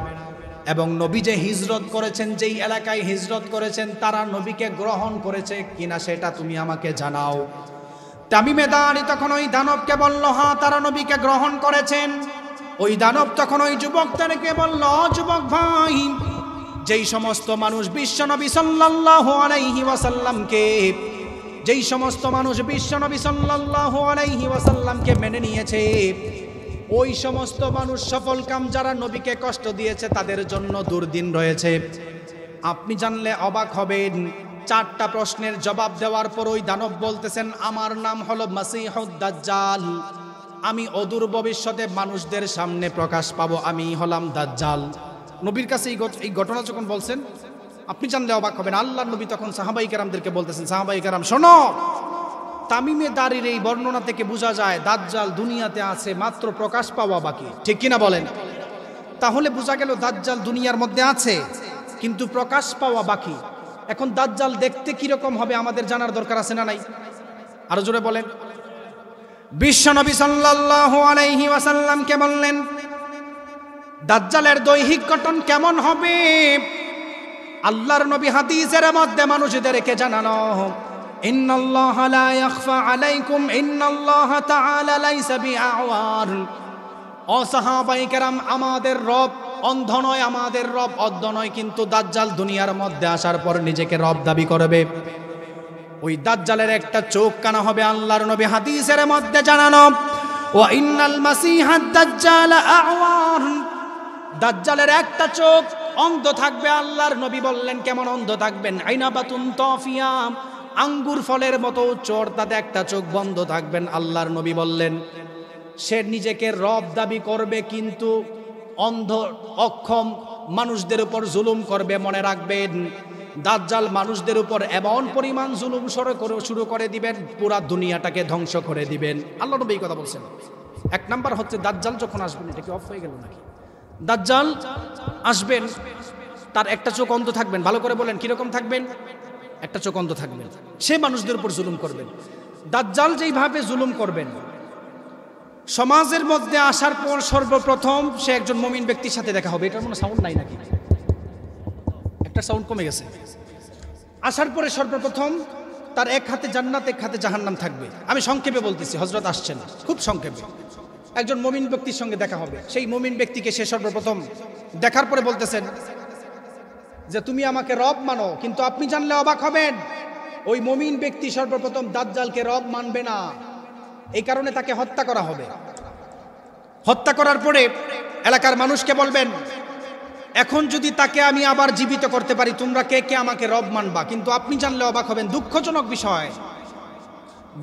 এবং নবী যে হিজরত করেছেন, যেই এলাকায় হিজরত করেছেন, তারা নবীকে গ্রহণ করেছে কিনা সেটা তুমি আমাকে জানাও। তামিমে দারি তখন ওই দানবকে বলল, হ্যাঁ, তারা নবীকে গ্রহণ করেছেন। ওই দানব তখন ওই যুবকদেরকে বলল, যুবক ভাই, যেই সমস্ত মানুষ বিশ্বনবী সাল্লাল্লাহু আলাইহি ওয়াসাল্লামকে, যেই সমস্ত মানুষ বিশ্বনবী সাল্লাল্লাহু আলাইহি ওয়াসাল্লামকে মেনে নিয়েছে, ওই সমস্ত মানুষ সফল কাম, যারা নবীকে কষ্ট দিয়েছে তাদের জন্য দুর্দিন রয়েছে। আপনি জানলে অবাক হবেন, 4টা প্রশ্নের জবাব দেওয়ার পর ওই দানব বলতেছেন, আমার নাম হলো মাসিহুদ দাজ্জাল, আমি অদূর ভবিষ্যতে মানুষদের সামনে প্রকাশ পাবো, আমি হলাম দাজ্জাল। নবীর কাছে এই ঘটনা যখন বলছেন, আপনি জানলে অবাক হবেন। আল্লাহর নবী তখন সাহাবায়ে কেরামদেরকে বলতেছেন, সাহাবায়ে কেরাম শোনো, তামিমে দারির এই বর্ণনা থেকে বোঝা যায় দাজ্জাল দুনিয়াতে আছে, মাত্র প্রকাশ পাওয়া বাকি। ঠিক কিনা বলেন? তাহলে বোঝা গেল দাজ্জাল দুনিয়ার মধ্যে আছে, কিন্তু প্রকাশ পাওয়া বাকি। এখন দাজ্জাল দেখতে কিরকম হবে আমাদের জানার দরকার আছে না নাই? আরো জোরে বলেন। বিশ্বনবী সাল্লাল্লাহু আলাইহি ওয়াসাল্লামকে বললেন, দাজ্জালের দৈহিক গঠন কেমন হবে? আল্লাহর নবী হাদিসের মধ্যে মানুষদেরকে জানানো, ইন্নাল্লাহা লা ইয়াখফা আলাইকুম ইন্নাল্লাহা তাআলা লাইসা বিআওয়ার। ও সাহাবায়ে কেরাম, আমাদের রব অন্ধ নয়, আমাদের রব অন্ধ নয়, কিন্তু দাজ্জাল দুনিয়ার মধ্যে আসার পর নিজেকে রব দাবি করবে। ওই দাজ্জালের একটা চোখ কানা হবে। আল্লাহর নবী হাদিসের মধ্যে জানানো, ওয়া ইন্নাল মাসিহাদ দাজ্জাল আ'ওয়ার, দাজ্জালের একটা চোখ অন্ধ থাকবে। আল্লাহর নবী বললেন, কেমন অন্ধ থাকবেন? আইনাবাতুন তাফিয়া, আঙ্গুর ফলের মতো চোর, তাতে একটা চোখ বন্ধ থাকবেন। আল্লাহর নবী বললেন, সে নিজেকে রব দাবি করবে, কিন্তু অন্ধ অক্ষম মানুষদের উপর জুলুম করবে। মনে রাখবেন, দাজ্জাল মানুষদের উপর এমন পরিমাণ জুলুম শুরু করে দিবেন, পুরা দুনিয়াটাকে ধ্বংস করে দিবেন। আল্লাহর নবী এই কথা বলছেন। 1 নাম্বার হচ্ছে, দাজ্জাল যখন আসবেন, এটা কি অফ হয়ে গেল নাকি? দাজ্জাল আসবেন, তার একটা চোখ অন্ধ থাকবেন। ভালো করে বলেন, কিরকম থাকবেন? একটা চোখ অন্ধ থাকবেন। সে মানুষদের উপর জুলুম করবেন। দাজ্জাল যেইভাবে জুলুম করবেন, সমাজের মধ্যে আসার পর সর্বপ্রথম সে একজন মুমিন ব্যক্তির সাথে দেখা হবে। এটার কোনো সাউন্ড নাই নাকি? লিফটের সাউন্ড কমে গেছে। আসার পরে সর্বপ্রথম তার এক হাতে জান্নাত, এক হাতে জাহান্নাম থাকবে। আমি সংক্ষেপে বলতেছি, হযরত আসছেন, খুব সংক্ষেপে। একজন মুমিন ব্যক্তির সঙ্গে দেখা হবে। সেই মুমিন ব্যক্তিকে সে সর্বপ্রথম দেখার পরে বলতেছেন যে তুমি আমাকে রব মানো, কিন্তু আপনি জানলে অবাক হবেন, ওই মুমিন ব্যক্তি সর্বপ্রথম দাজ্জালকে রব মানবে না। এই কারণে তাকে হত্যা করা হবে। হত্যা করার পরে এলাকার মানুষকে বলবেন, এখন যদি তাকে আমি আবার জীবিত করতে পারি, তোমরা কে কে আমাকে রব মানবা? কিন্তু আপনি জানলে অবাক হবেন, দুঃখজনক বিষয়,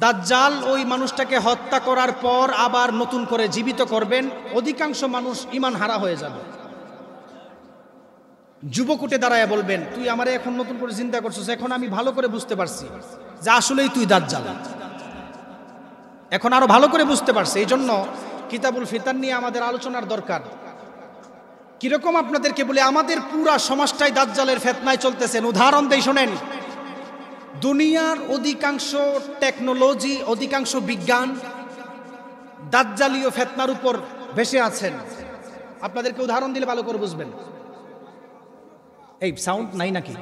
দাজ্জাল ওই মানুষটাকে হত্যা করার পর আবার নতুন করে জীবিত করবেন। অধিকাংশ মানুষ ঈমান হারা হয়ে যাবে। যুবক উঠে দাঁড়ায় বলবেন, তুই আমারে এখন নতুন করে চিন্তা করছিস, এখন আমি ভালো করে বুঝতে পারছি যে আসলেই তুই দাজ্জাল। এখন আরো ভালো করে বুঝতে পারছি। এই জন্য কিতাবুল ফিতান নিয়ে আমাদের আলোচনার দরকার। কিরকম আপনাদেরকে বলে, আমাদের পুরা সমাজটাই দাজ্জালের ফিতনায় চলতেছেন। উদাহরণ দেই, শোনেন। দুনিয়ার অধিকাংশ টেকনোলজি, অধিকাংশ বিজ্ঞান দাজ্জালীয় ফিতনার উপর ভেসে আছেন। আপনাদেরকে উদাহরণ দিলে ভালো করে বুঝবেন। এই সাউন্ড নাই নাকি?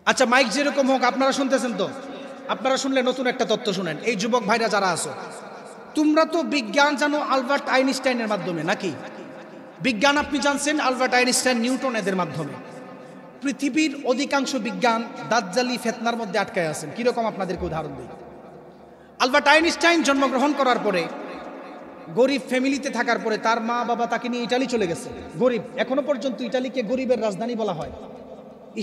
আচ্ছা, মাইক যেরকম হোক, আপনারা শুনতেছেন তো? আপনারা শুনলে নতুন একটা তথ্য শুনেন। এই যুবক ভাইরা যারা আছো, তোমরা তো বিজ্ঞান জানো আলবার্ট আইনস্টাইনের মাধ্যমে, নাকি? বিজ্ঞান আপনি জানছেন আলবার্ট আইনস্টাইন, নিউটন, এদের মাধ্যমে। পৃথিবীর অধিকাংশ বিজ্ঞান দাজ্জালি ফিতনার মধ্যে আটকায় আছেন। কিরকম আপনাদেরকে উদাহরণ দিই। আলবার্ট আইনস্টাইন জন্মগ্রহণ করার পরে, গরিব ফ্যামিলিতে থাকার পরে, তার মা বাবা তাকে নিয়ে ইটালি চলে গেছে। গরিব, এখনো পর্যন্ত ইটালিকে গরিবের রাজধানী বলা হয়।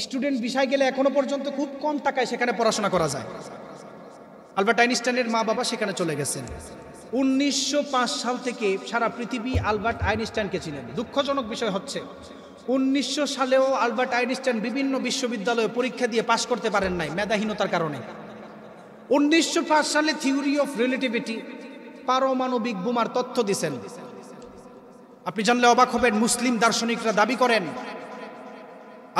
স্টুডেন্ট বিষয় গেলে এখনো পর্যন্ত খুব কম টাকায় সেখানে পড়াশোনা করা যায়। আলবার্ট আইনস্টাইনের মা বাবা সেখানে চলে গেছেন। 1905 সাল থেকে সারা পৃথিবী আলবার্ট আইনস্টাইনকে চিনেন। দুঃখজনক বিষয় হচ্ছে 1900 সালেও আলবার্ট আইনস্টাইন বিভিন্ন বিশ্ববিদ্যালয়ে পরীক্ষা দিয়ে পাশ করতে পারেন নাই মেধাহীনতার কারণে। 1905 সালে থিওরি অফ রিলেটিভিটি, পারমাণবিক বোমার তথ্য দিয়েছেন। আপনি জানলে অবাক হবেন, মুসলিম দার্শনিকরা দাবি করেন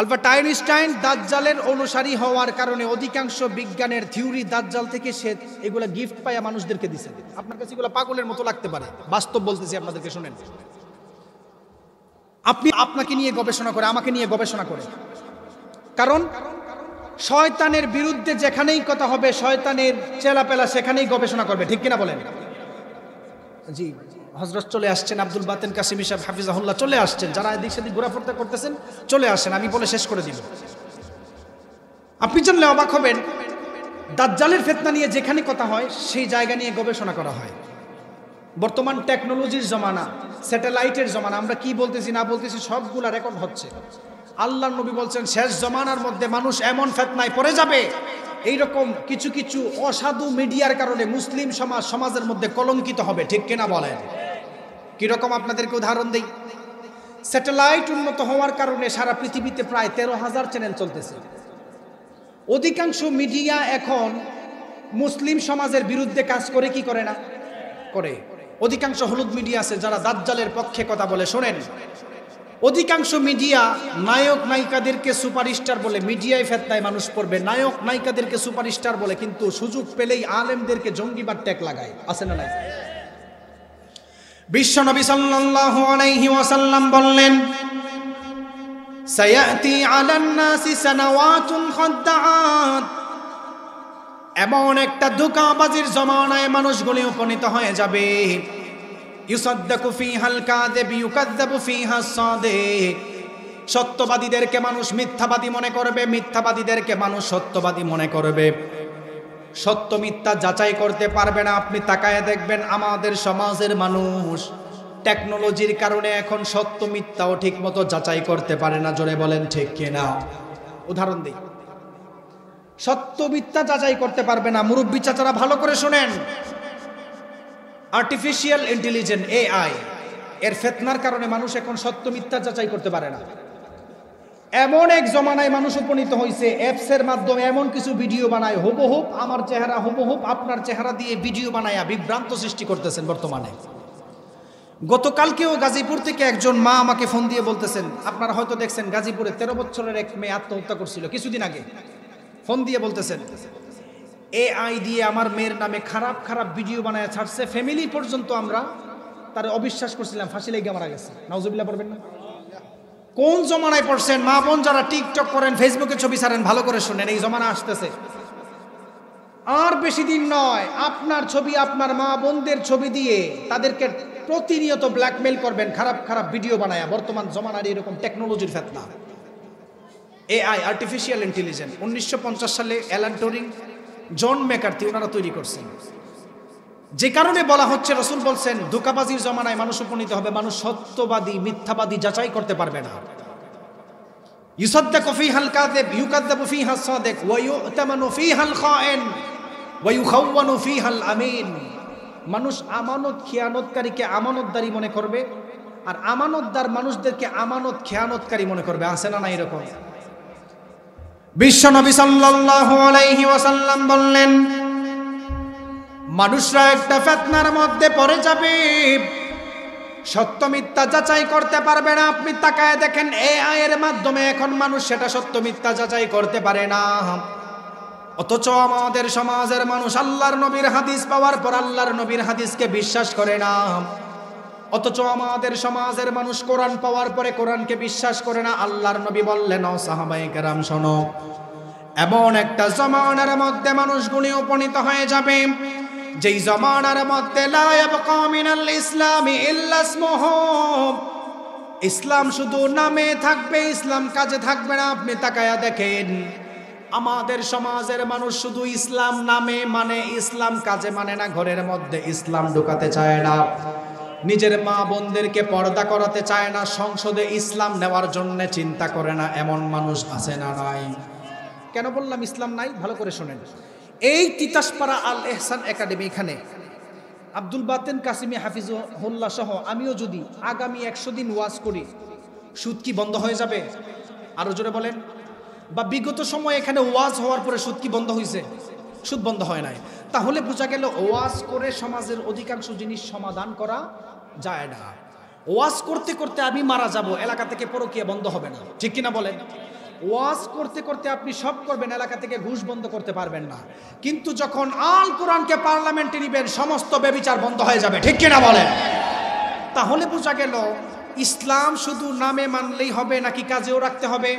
আলবার্ট আইনস্টাইন দাজ্জালের অনুসারী হওয়ার কারণে অধিকাংশ বিজ্ঞানের থিওরি দাজ্জাল থেকে সে এগুলা গিফট পায়া মানুষদেরকে দিয়েছেন। আপনার কাছে এগুলো পাগলের মতো লাগতে পারে, বাস্তব বলতেছি আপনাদেরকে, শুনেন। আপনি আপনাকে নিয়ে গবেষণা করে, আমাকে নিয়ে গবেষণা করে, কারণ শয়তানের বিরুদ্ধে যেখানেই কথা হবে, শয়তানের চেলাপেলা সেখানেই গবেষণা করবে, ঠিক কিনা বলেন? জি, হযরত চলে আসছেন, আব্দুল বাতেন কাসিমি সাহেব হাফিজাহুল্লাহ চলে আসছেন। যারা এদিক সেদিক ঘোরাফেরা করতেছেন চলে আসেন, আমি বলে শেষ করে দিব। আপনি জানলে অবাক হবেন, দাজ্জালের ফিতনা নিয়ে যেখানে কথা হয় সেই জায়গা নিয়ে গবেষণা করা হয়। বর্তমান টেকনোলজির জমানা, স্যাটেলাইটের জমানা, আমরা কি বলতেছি না বলতেছি সবগুলা রেকর্ড হচ্ছে। আল্লাহর নবী বলছেন, শেষ জমানার মধ্যে মানুষ এমন ফিতনায় পড়ে যাবে, এইরকম কিছু কিছু অসাধু মিডিয়ার কারণে মুসলিম সমাজের মধ্যে কলঙ্কিত হবে, ঠিক কিনা বলেন? কিরকম আপনাদেরকে উদাহরণ দেই। স্যাটেলাইট উন্নত হওয়ার কারণে সারা পৃথিবীতে প্রায় 13,000 চ্যানেল চলতেছে। অধিকাংশ মিডিয়া এখন মুসলিম সমাজের বিরুদ্ধে কাজ করে কি করে না? করে। অধিকাংশ হলুদ মিডিয়া আছে যারা দাজ্জালের পক্ষে কথা বলে। শোনেন, অধিকাংশ মিডিয়া নায়ক নায়িকাদেরকে সুপারস্টার বলে, মিডিয়ায় ফিতনায় মানুষ পড়বে, নায়ক নায়িকাদেরকে সুপারস্টার বলে, কিন্তু সুযোগ পেলেই আলেমদেরকে জঙ্গিবাদ ট্যাগ লাগায়। আছে না নাই? বিশ্বনবী সাল্লাল্লাহু আলাইহি ওয়াসাল্লাম বললেন, সায়াতি আলান নাসি সানাওয়াতুন খাদ্দাআত, এমন একটা ধোঁকাবাজির জমানায় মানুষগুলি উপনীত হয়ে যাবে, ইউসাদ্দাকু ফিহাল কাযিব ইউকাযযাবু ফিহা সাদিক, সত্যবাদীদেরকে মানুষ মিথ্যাবাদী মনে করবে, মিথ্যাবাদীদেরকে মানুষ সত্যবাদী মনে করবে। সত্য মিথ্যা যাচাই করতে পারবে না। আপনি তাকায় দেখবেন আমাদের সমাজের মানুষ টেকনোলজির কারণে এখন সত্য মিথ্যাও ঠিক মতো যাচাই করতে পারে না। জোরে বলেন ঠিক কিনা? উদাহরণ দিই, সত্য মিথ্যা যাচাই করতে পারবে না। মুরব্বী চাচারা ভালো করে শোনেন, আর্টিফিশিয়াল ইন্টেলিজেন্স AI এর ফিতনার কারণে মানুষ এখন সত্য মিথ্যা যাচাই করতে পারে না। এমন এক জমানায় মানুষ উপনীত হয়েছে, অ্যাপসের মাধ্যমে এমন কিছু ভিডিও বানায়, হুবহুব আমার চেহারা, হুবহুব আপনার চেহারা দিয়ে ভিডিও বানায়া বিভ্রান্ত সৃষ্টি করতেছেন বর্তমানে। গতকালকেও গাজীপুর থেকে একজন মা আমাকে ফোন দিয়ে বলতেছেন, আপনারা হয়তো দেখছেন গাজীপুরে 13 বছরের এক মেয়ে আত্মহত্যা করছিল কিছুদিন আগে। ফোন দিয়ে বলতেছেন, AI দিয়ে আমার মেয়ের নামে খারাপ খারাপ ভিডিও বানায় ছাড়ছে, ফ্যামিলি পর্যন্ত আমরা তার অবিশ্বাস করছিলাম, ফাঁসি লেগে মারা গেছে। নাউজুবিল্লাহ পড়বেন না? কোন জমানায় পড়ছেন? মা বোন যারা টিকটক করেন, ফেসবুকে ছবি ছাড়েন, ভালো করে শুনেন, এই জমানা আসতেছে। আর বেশি দিন নয়, আপনার ছবি আপনার মা বোনদের ছবি দিয়ে তাদেরকে প্রতিনিয়ত ব্ল্যাকমেল করবেন, খারাপ খারাপ ভিডিও বানায়া। বর্তমান জমানার এরকম টেকনোলজির ফেতনা, এআই, আর্টিফিশিয়াল ইন্টেলিজেন্স। 1950 সালে অ্যালান টুরিং, জন ম্যাকার্থি ওনারা তৈরি করছেন। যে কারণে বলা হচ্ছে, রসুল বলছেন ধোঁকাবাজির জমানায় মানুষ উপনীত হবে, মানুষ সত্যবাদী মিথ্যাবাদী যাচাই করতে পারবে না। ইউসাদ্দাকু ফীহাল কাযিব ইউকাযযাবু ফীহাস সাদিক ওয়া ইউতামানু ফীহাল খায়েন ওয়া ইউখাওয়ানু ফীহাল আমিন। মানুষ আমানত খিয়ানতকারীকে আমানতদারি মনে করবে, আর আমানতদার মানুষদেরকে আমানত খেয়ানতকারী মনে করবে। আছে না না এরকম? বিশ্বনবী সাল্লাল্লাহু আলাইহি ওয়াসাল্লাম বললেন, মানুষরা একটা ফিতনার মধ্যে পড়ে যাবে, সত্য মিথ্যা যাচাই করতে পারবে না। আপনি তাকায় দেখেন, এআই এর মাধ্যমে এখন মানুষ সেটা সত্য মিথ্যা যাচাই করতে পারে না। অথচ আমাদের সমাজের মানুষ আল্লাহর নবীর হাদিস পাওয়ার পর আল্লাহর নবীর হাদিসকে বিশ্বাস করে না। অথচ আমাদের সমাজের মানুষ কোরআন পাওয়ার পরে কোরআনকে বিশ্বাস করে না। আল্লাহর নবী বললেন, ও সাহাবায়ে কেরাম শোনো, এমন একটা জমানার মধ্যে মানুষগুলি উপনীত হয়ে যাবে, যেই জমানার মধ্যে লা ইয়াবকা মিনাল ইসলামি ইল্লা ইসমুহু, ইসলাম শুধু নামে থাকবে, ইসলাম কাজে থাকবে না। আপনি তাকায়া দেখেন, আমাদের সমাজের মানুষ শুধু ইসলাম নামে মানে, ইসলাম কাজে মানে না। ঘরের মধ্যে ইসলাম ঢোকাতে চায় না, নিজের মা বোনদেরকে পর্দা করাতে চায় না, সংসদে ইসলাম নেওয়ার জন্য চিন্তা করে না। এমন মানুষ আছে না নাই? কেন বললাম ইসলাম নাই? ভালো করে শোনেন। এই তিতাসপাড়া আল এহসান একাডেমি, এখানে আব্দুল বাতেন কাসিমি হাফিজুল্লাহ সহ আমিও যদি আগামী 100 দিন ওয়াজ করি, সুদ কি বন্ধ হয়ে যাবে? আরো জোরে বলেন। বা বিগত সময় এখানে ওয়াজ হওয়ার পরে সুদ কি বন্ধ হয়েছে? সুদ বন্ধ হয় নাই। তাহলে বোঝা গেল ওয়াজ করে সমাজের অধিকাংশ জিনিস সমাধান করা যায় না। ওয়াজ করতে করতে আমি মারা যাব, এলাকা থেকে পরকীয়া বন্ধ হবে না, ঠিক কিনা বলেন? ওয়াজ করতে করতে আপনি সব করবেন, এলাকা থেকে ঘুষ বন্ধ করতে পারবেন না। কিন্তু যখন আল কোরআনকে পার্লামেন্টে নিবেন, সমস্ত ব্যভিচার বন্ধ হয়ে যাবে, ঠিক কিনা বলেন? তাহলে বোঝা গেল ইসলাম শুধু নামে মানলেই হবে নাকি কাজেও রাখতে হবে?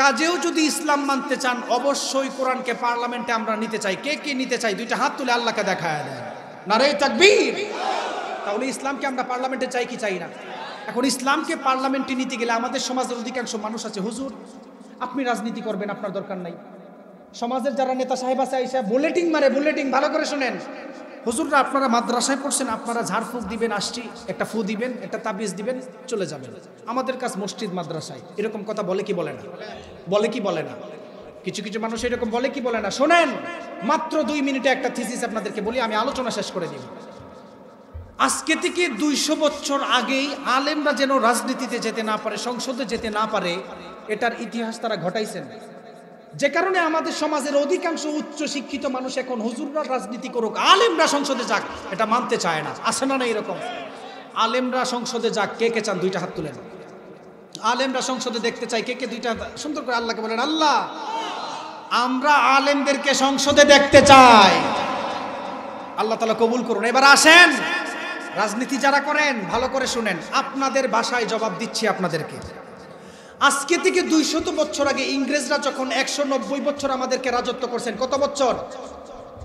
কাজেও যদি ইসলাম মানতে চান, অবশ্যই কোরআনকে পার্লামেন্টে আমরা নিতে চাই। কে কে নিতে চাই? দুইটা হাত তুলে আল্লাহকে দেখায় দেন, নারে তাকবীর। তাহলে ইসলামকে আমরা পার্লামেন্টে চাই কি চাই না? এখন ইসলামকে পার্লামেন্টে নিতে গেলে আমাদের সমাজের অধিকাংশ মানুষ আছে, হুজুর আপনি রাজনীতি করবেন, আপনার দরকার নাই। সমাজের যারা নেতা সাহেব আছে আইসা বুলেটিং মারে, বুলেটিং। ভালো করে শোনেন, হুজুররা আপনারা মাদ্রাসায় পড়ছেন, আপনারা ঝাড়ফুঁক দিবেন, আসছি একটা ফু দিবেন, একটা তাবিজ দিবেন, চলে যাবেন। আমাদের কাজ মসজিদ মাদ্রাসায়। এরকম কথা বলে কি বলে না? বলে কি বলে না? কিছু কিছু মানুষ এরকম বলে কি বলে না? শোনেন, মাত্র 2 মিনিটে একটা থিসিস আপনাদেরকে বলি, আমি আলোচনা শেষ করে দিব। আজকে থেকে 200 বছর আগেই আলেমরা যেন রাজনীতিতে যেতে না পারে, সংসদে যেতে না পারে, এটার ইতিহাস তারা ঘটাইছেন। যে কারণে আমাদের সমাজের অধিকাংশ উচ্চ শিক্ষিত মানুষ এখন হুজুররা রাজনীতি করুক, আলেমরা সংসদে যাক, এটা মানতে চায় না। আসে না না এরকম? আলেমরা সংসদে যাক, কে কে চান? দুইটা হাত তুলেন। আলেমরা সংসদে দেখতে চাই, কে কে? দুইটা হাত সুন্দর করে আল্লাহকে বলেন, আল্লাহ আমরা আলেমদেরকে সংসদে দেখতে চাই। আল্লাহ তাআলা কবুল করুন। এবার আসেন, রাজনীতি যারা করেন ভালো করে শুনেন, আপনাদের ভাষায় জবাব দিচ্ছি আপনাদেরকে। আজকে থেকে 200 বছর আগে ইংরেজরা যখন 190 বছর আমাদেরকে রাজত্ব করছেন, কত বছর?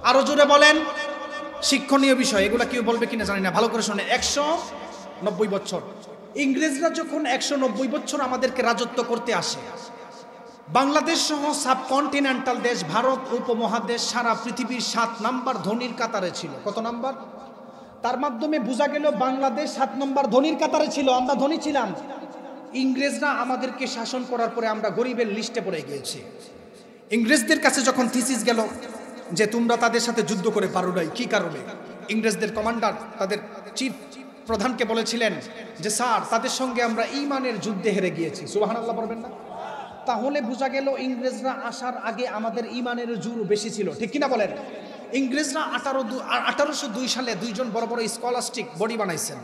আরো জোরে বলেন, শিক্ষণীয় বিষয়, এগুলা কেউ বলবে কিনা জানি না, ভালো করে শুনে। 190 বছর ইংরেজরা যখন 190 বছর আমাদেরকে রাজত্ব করতে আসে, বাংলাদেশ সহ সাবকন্টিনেন্টাল দেশ, ভারত উপমহাদেশ সারা পৃথিবীর 7 নাম্বার ধনীর কাতারে ছিল। কত নাম্বার? তার মাধ্যমে বোঝা গেল বাংলাদেশ 7 নম্বর ধনীর কাতারে ছিল, আমরা ধনী ছিলাম। ইংরেজরা আমাদেরকে শাসন করার পরে আমরা গরিবের লিস্টে পড়ে গিয়েছি। ইংরেজদের কাছে যখন থিসিস গেল যে তোমরা তাদের সাথে যুদ্ধ করে পারো নাই, কি কারণে? ইংরেজদের কমান্ডার তাদের চিফ প্রধানকে বলেছিলেন যে স্যার, তাদের সঙ্গে আমরা ঈমানের যুদ্ধে হেরে গিয়েছি। সুবহানাল্লাহ বলবেন না? তাহলে বোঝা গেল ইংরেজরা আসার আগে আমাদের ঈমানের জোর বেশি ছিল, ঠিক কিনা বলেন? ইংরেজরা 1802 সালে 2 জন বড় বড় স্কলাস্টিক বডি বানাইছেন,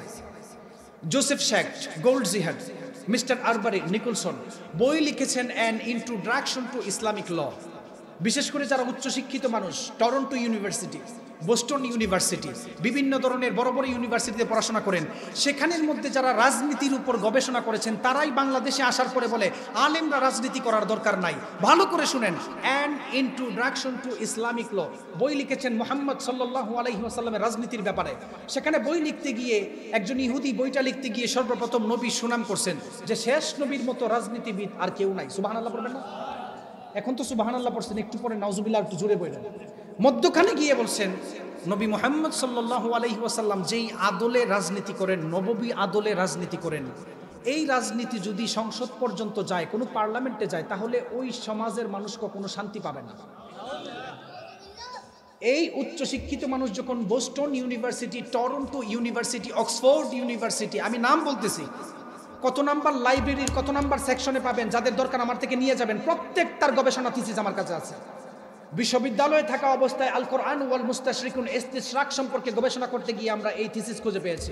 Joseph Schacht, Goldziher, mister Arberry Nicholson. বই লিখেছেন an introduction to Islamic law. বিশেষ করে যারা উচ্চশিক্ষিত মানুষ, টরন্টো ইউনিভার্সিটি, বোস্টন ইউনিভার্সিটি, বিভিন্ন ধরনের বড় বড় ইউনিভার্সিটিতে পড়াশোনা করেন, সেখানের মধ্যে যারা রাজনীতির উপর গবেষণা করেছেন তারাই বাংলাদেশে আসার পরে বলে আলেমরা রাজনীতি করার দরকার নাই। ভালো করে শুনেন, an introduction to Islamic law বই লিখেছেন মুহাম্মদ সাল্লাল্লাহু আলাইহি ওয়াসাল্লামের রাজনীতির ব্যাপারে। সেখানে বই লিখতে গিয়ে একজন ইহুদি বইটা লিখতে গিয়ে সর্বপ্রথম নবীর সুনাম করছেন যে শেষ নবীর মতো রাজনীতিবিদ আর কেউ নাই। সুবহানাল্লাহ পড়বেন না? এখন তো সুবহানাল্লাহ পড়ছেন, একটু পরে নাউজুবিল্লাহ একটু জোরে বললেন। মধ্যখানে গিয়ে বলছেন নবী মুহাম্মদ সাল্লাল্লাহু আলাইহি ওয়াসাল্লাম যেই আদলে রাজনীতি করেন, নববী আদলে রাজনীতি করেন, এই রাজনীতি যদি সংসদ পর্যন্ত যায়, কোনো পার্লামেন্টে যায়, তাহলে ওই সমাজের মানুষ কখনো শান্তি পাবে না। এই উচ্চশিক্ষিত মানুষ যখন Boston university, Toronto university, Oxford university, আমি নাম বলতেছি, কত নাম্বার লাইব্রেরির কত নাম্বার সেকশনে পাবেন, যাদের দরকার আমার থেকে নিয়ে যাবেন, প্রত্যেকটার গবেষণা থিসিস আমার কাছে আছে। বিশ্ববিদ্যালয়ে থাকা অবস্থায় আল কোরআন ওয়াল মুস্তাশরিকুন ইসতিশরাক সম্পর্কে গবেষণা করতে গিয়ে আমরা এই থিসিস খুঁজে পেয়েছি।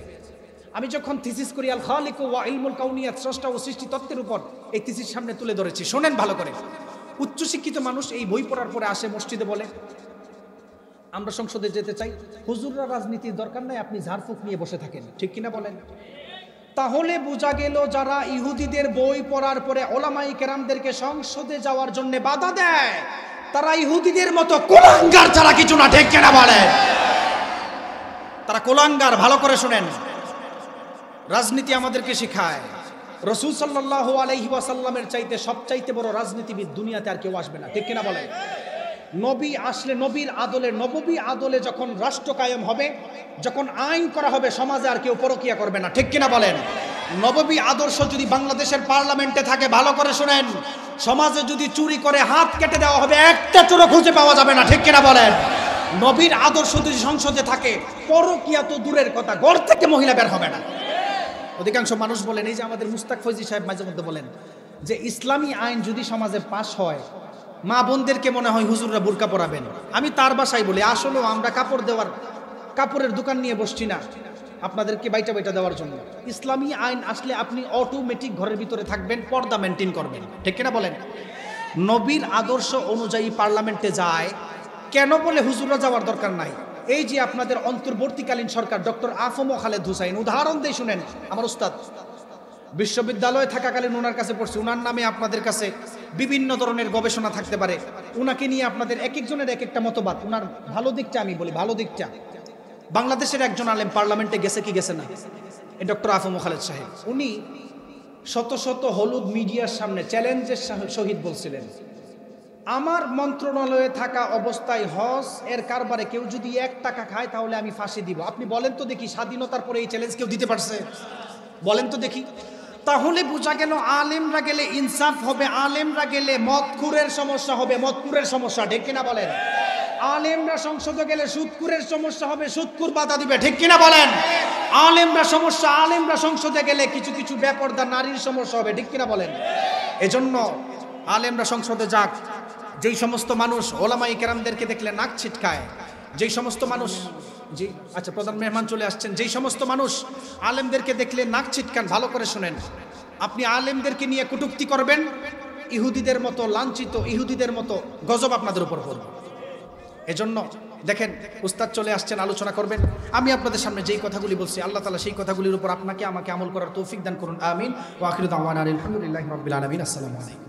আমি যখন থিসিস করি আল খালিকু ওয়া ইলমুল কাউনিয়াত, স্রষ্টা ও সৃষ্টি তত্ত্বের উপর, এই থিসিস সামনে তুলে ধরেছি। শোনেন ভালো করে। উচ্চশিক্ষিত মানুষ এই বই পড়ার পরে আসে মসজিদে, বলে আমরা সংসদে যেতে চাই, হুজুররা রাজনীতির দরকার নাই, আপনি ঝাড়ফুঁক নিয়ে বসে থাকেন। ঠিক কিনা বলেন? তাহলে বোঝা গেল যারা ইহুদিদের বই পড়ার পরে ওলামায়ে কেরামদেরকে সংসদে যাওয়ার জন্য বাধা দেয়, তারা ইহুদিদের মতো কোলাঙ্গার ছাড়া কিছু না। ঠিক কিনা বলে? তারা কোলাঙ্গার। ভালো করে শুনেন, রাজনীতি আমাদেরকে শেখায় রাসূল সাল্লাল্লাহু আলাইহি ওয়াসাল্লামের চাইতে সবচাইতে বড় রাজনীতিবিদ দুনিয়াতে আর কেউ আসবে না। ঠিক কিনা বলে? নবী আসলে নবীর আদলে, নববী আদলে যখন রাষ্ট্র কায়েম হবে, যখন আইন করা হবে, সমাজে আর কেউ পরকিয়া করবে না। ঠিক কিনা বলেন? নববী আদর্শ যদি বাংলাদেশের পার্লামেন্টে থাকে, ভালো করে শুনেন, সমাজে যদি চুরি করে হাত কেটে দেওয়া হবে, একটা চোরও খুঁজে পাওয়া যাবে না। ঠিক কিনা বলেন? নবীর আদর্শ যদি সংসদে থাকে, পরকিয়া তো দূরের কথা, ঘর থেকে মহিলা বের হবে না। অধিকাংশ মানুষ বলেন, এই যে আমাদের মুস্তাক ফৈজি সাহেব মাঝে মধ্যে বলেন যে ইসলামী আইন যদি সমাজে পাশ হয়, মা বোনদেরকে মনে হয় হুজুররা বুরকা পরাবেন। আমি তার বাসায় বলি, আসলেও আমরা কাপড়ের দোকান নিয়ে বসছি না আপনাদেরকে বাইটা বাইটা দেওয়ার জন্য। ইসলামী আইন আসলে আপনি অটোমেটিক ঘরের ভিতরে থাকবেন, পর্দা মেনটেন করবেন। ঠিক কিনা বলেন? নবীর আদর্শ অনুযায়ী পার্লামেন্টে যায়, কেন বলে হুজুররা যাওয়ার দরকার নাই? এই যে আপনাদের অন্তর্বর্তীকালীন সরকার, ডক্টর আফম খালেদ হুসাইন, উদাহরণ দিয়ে শুনেন, আমার উস্তাদ, বিশ্ববিদ্যালয়ে থাকাকালীন ওনার কাছে পড়ছি, ওনার নামে আপনাদের কাছে বিভিন্ন ধরনের গবেষণা থাকতে পারে, ওনাকে নিয়ে আপনাদের এক একজনের এক একটা মতবাদ। ওনার ভালো দিকটা আমি বলি, ভালো দিকটা, বাংলাদেশের একজন আলেম পার্লামেন্টে গেছে কি গেছে না, এই ডক্টর আফম খালেদ সাহেব, উনি শত শত হলুদ মিডিয়ার সামনে চ্যালেঞ্জের সহিত বলছিলেন, আমার মন্ত্রণালয়ে থাকা অবস্থায় হজ এর কারবারে কেউ যদি 1 টাকা খায় তাহলে আমি ফাঁসি দিব। আপনি বলেন তো দেখি, স্বাধীনতার পরে এই চ্যালেঞ্জ কেউ দিতে পারছে? বলেন তো দেখি। তাহলে বোঝা গেল আলেমরা গেলে ইনসাফ হবে, আলেমরা গেলে মদখুরের সমস্যা হবে, মদখুরের সমস্যা। ঠিক কিনা বলেন? আলেমরা সংসদে গেলে সুদখুরের সমস্যা হবে, সুদখুর বাধা দিবে। ঠিক কিনা বলেন? আলেমরা সংসদে গেলে কিছু কিছু বেপরদা নারীর সমস্যা হবে। ঠিক কিনা বলেন? এজন্য আলেমরা সংসদে যাক। যেই সমস্ত মানুষ ওলামায়ে কেরামদেরকে দেখলে নাক ছিটকায়, যেই সমস্ত মানুষ, জি আচ্ছা প্রধান মেহমান চলে আসছেন, যেই সমস্ত মানুষ আলেমদেরকে দেখলে নাক ছিটকান, ভালো করে শুনেন, আপনি আলেমদেরকে নিয়ে কটূক্তি করবেন, ইহুদিদের মতো লাঞ্ছিত, ইহুদিদের মতো গজব আপনাদের উপর পড়বে। এজন্য দেখেন, উস্তাদ চলে আসছেন, আলোচনা করবেন। আমি আপনাদের সামনে যেই কথাগুলি বলছি, আল্লাহ তাআলা সেই কথাগুলির উপর আপনাকে আমাকে আমল করার তৌফিক দান করুন। আমিন। ওয়া আখিরু দাওয়ানা আলহামদুলিল্লাহি রাব্বিল আলামিন। আসসালামু আলাইকুম।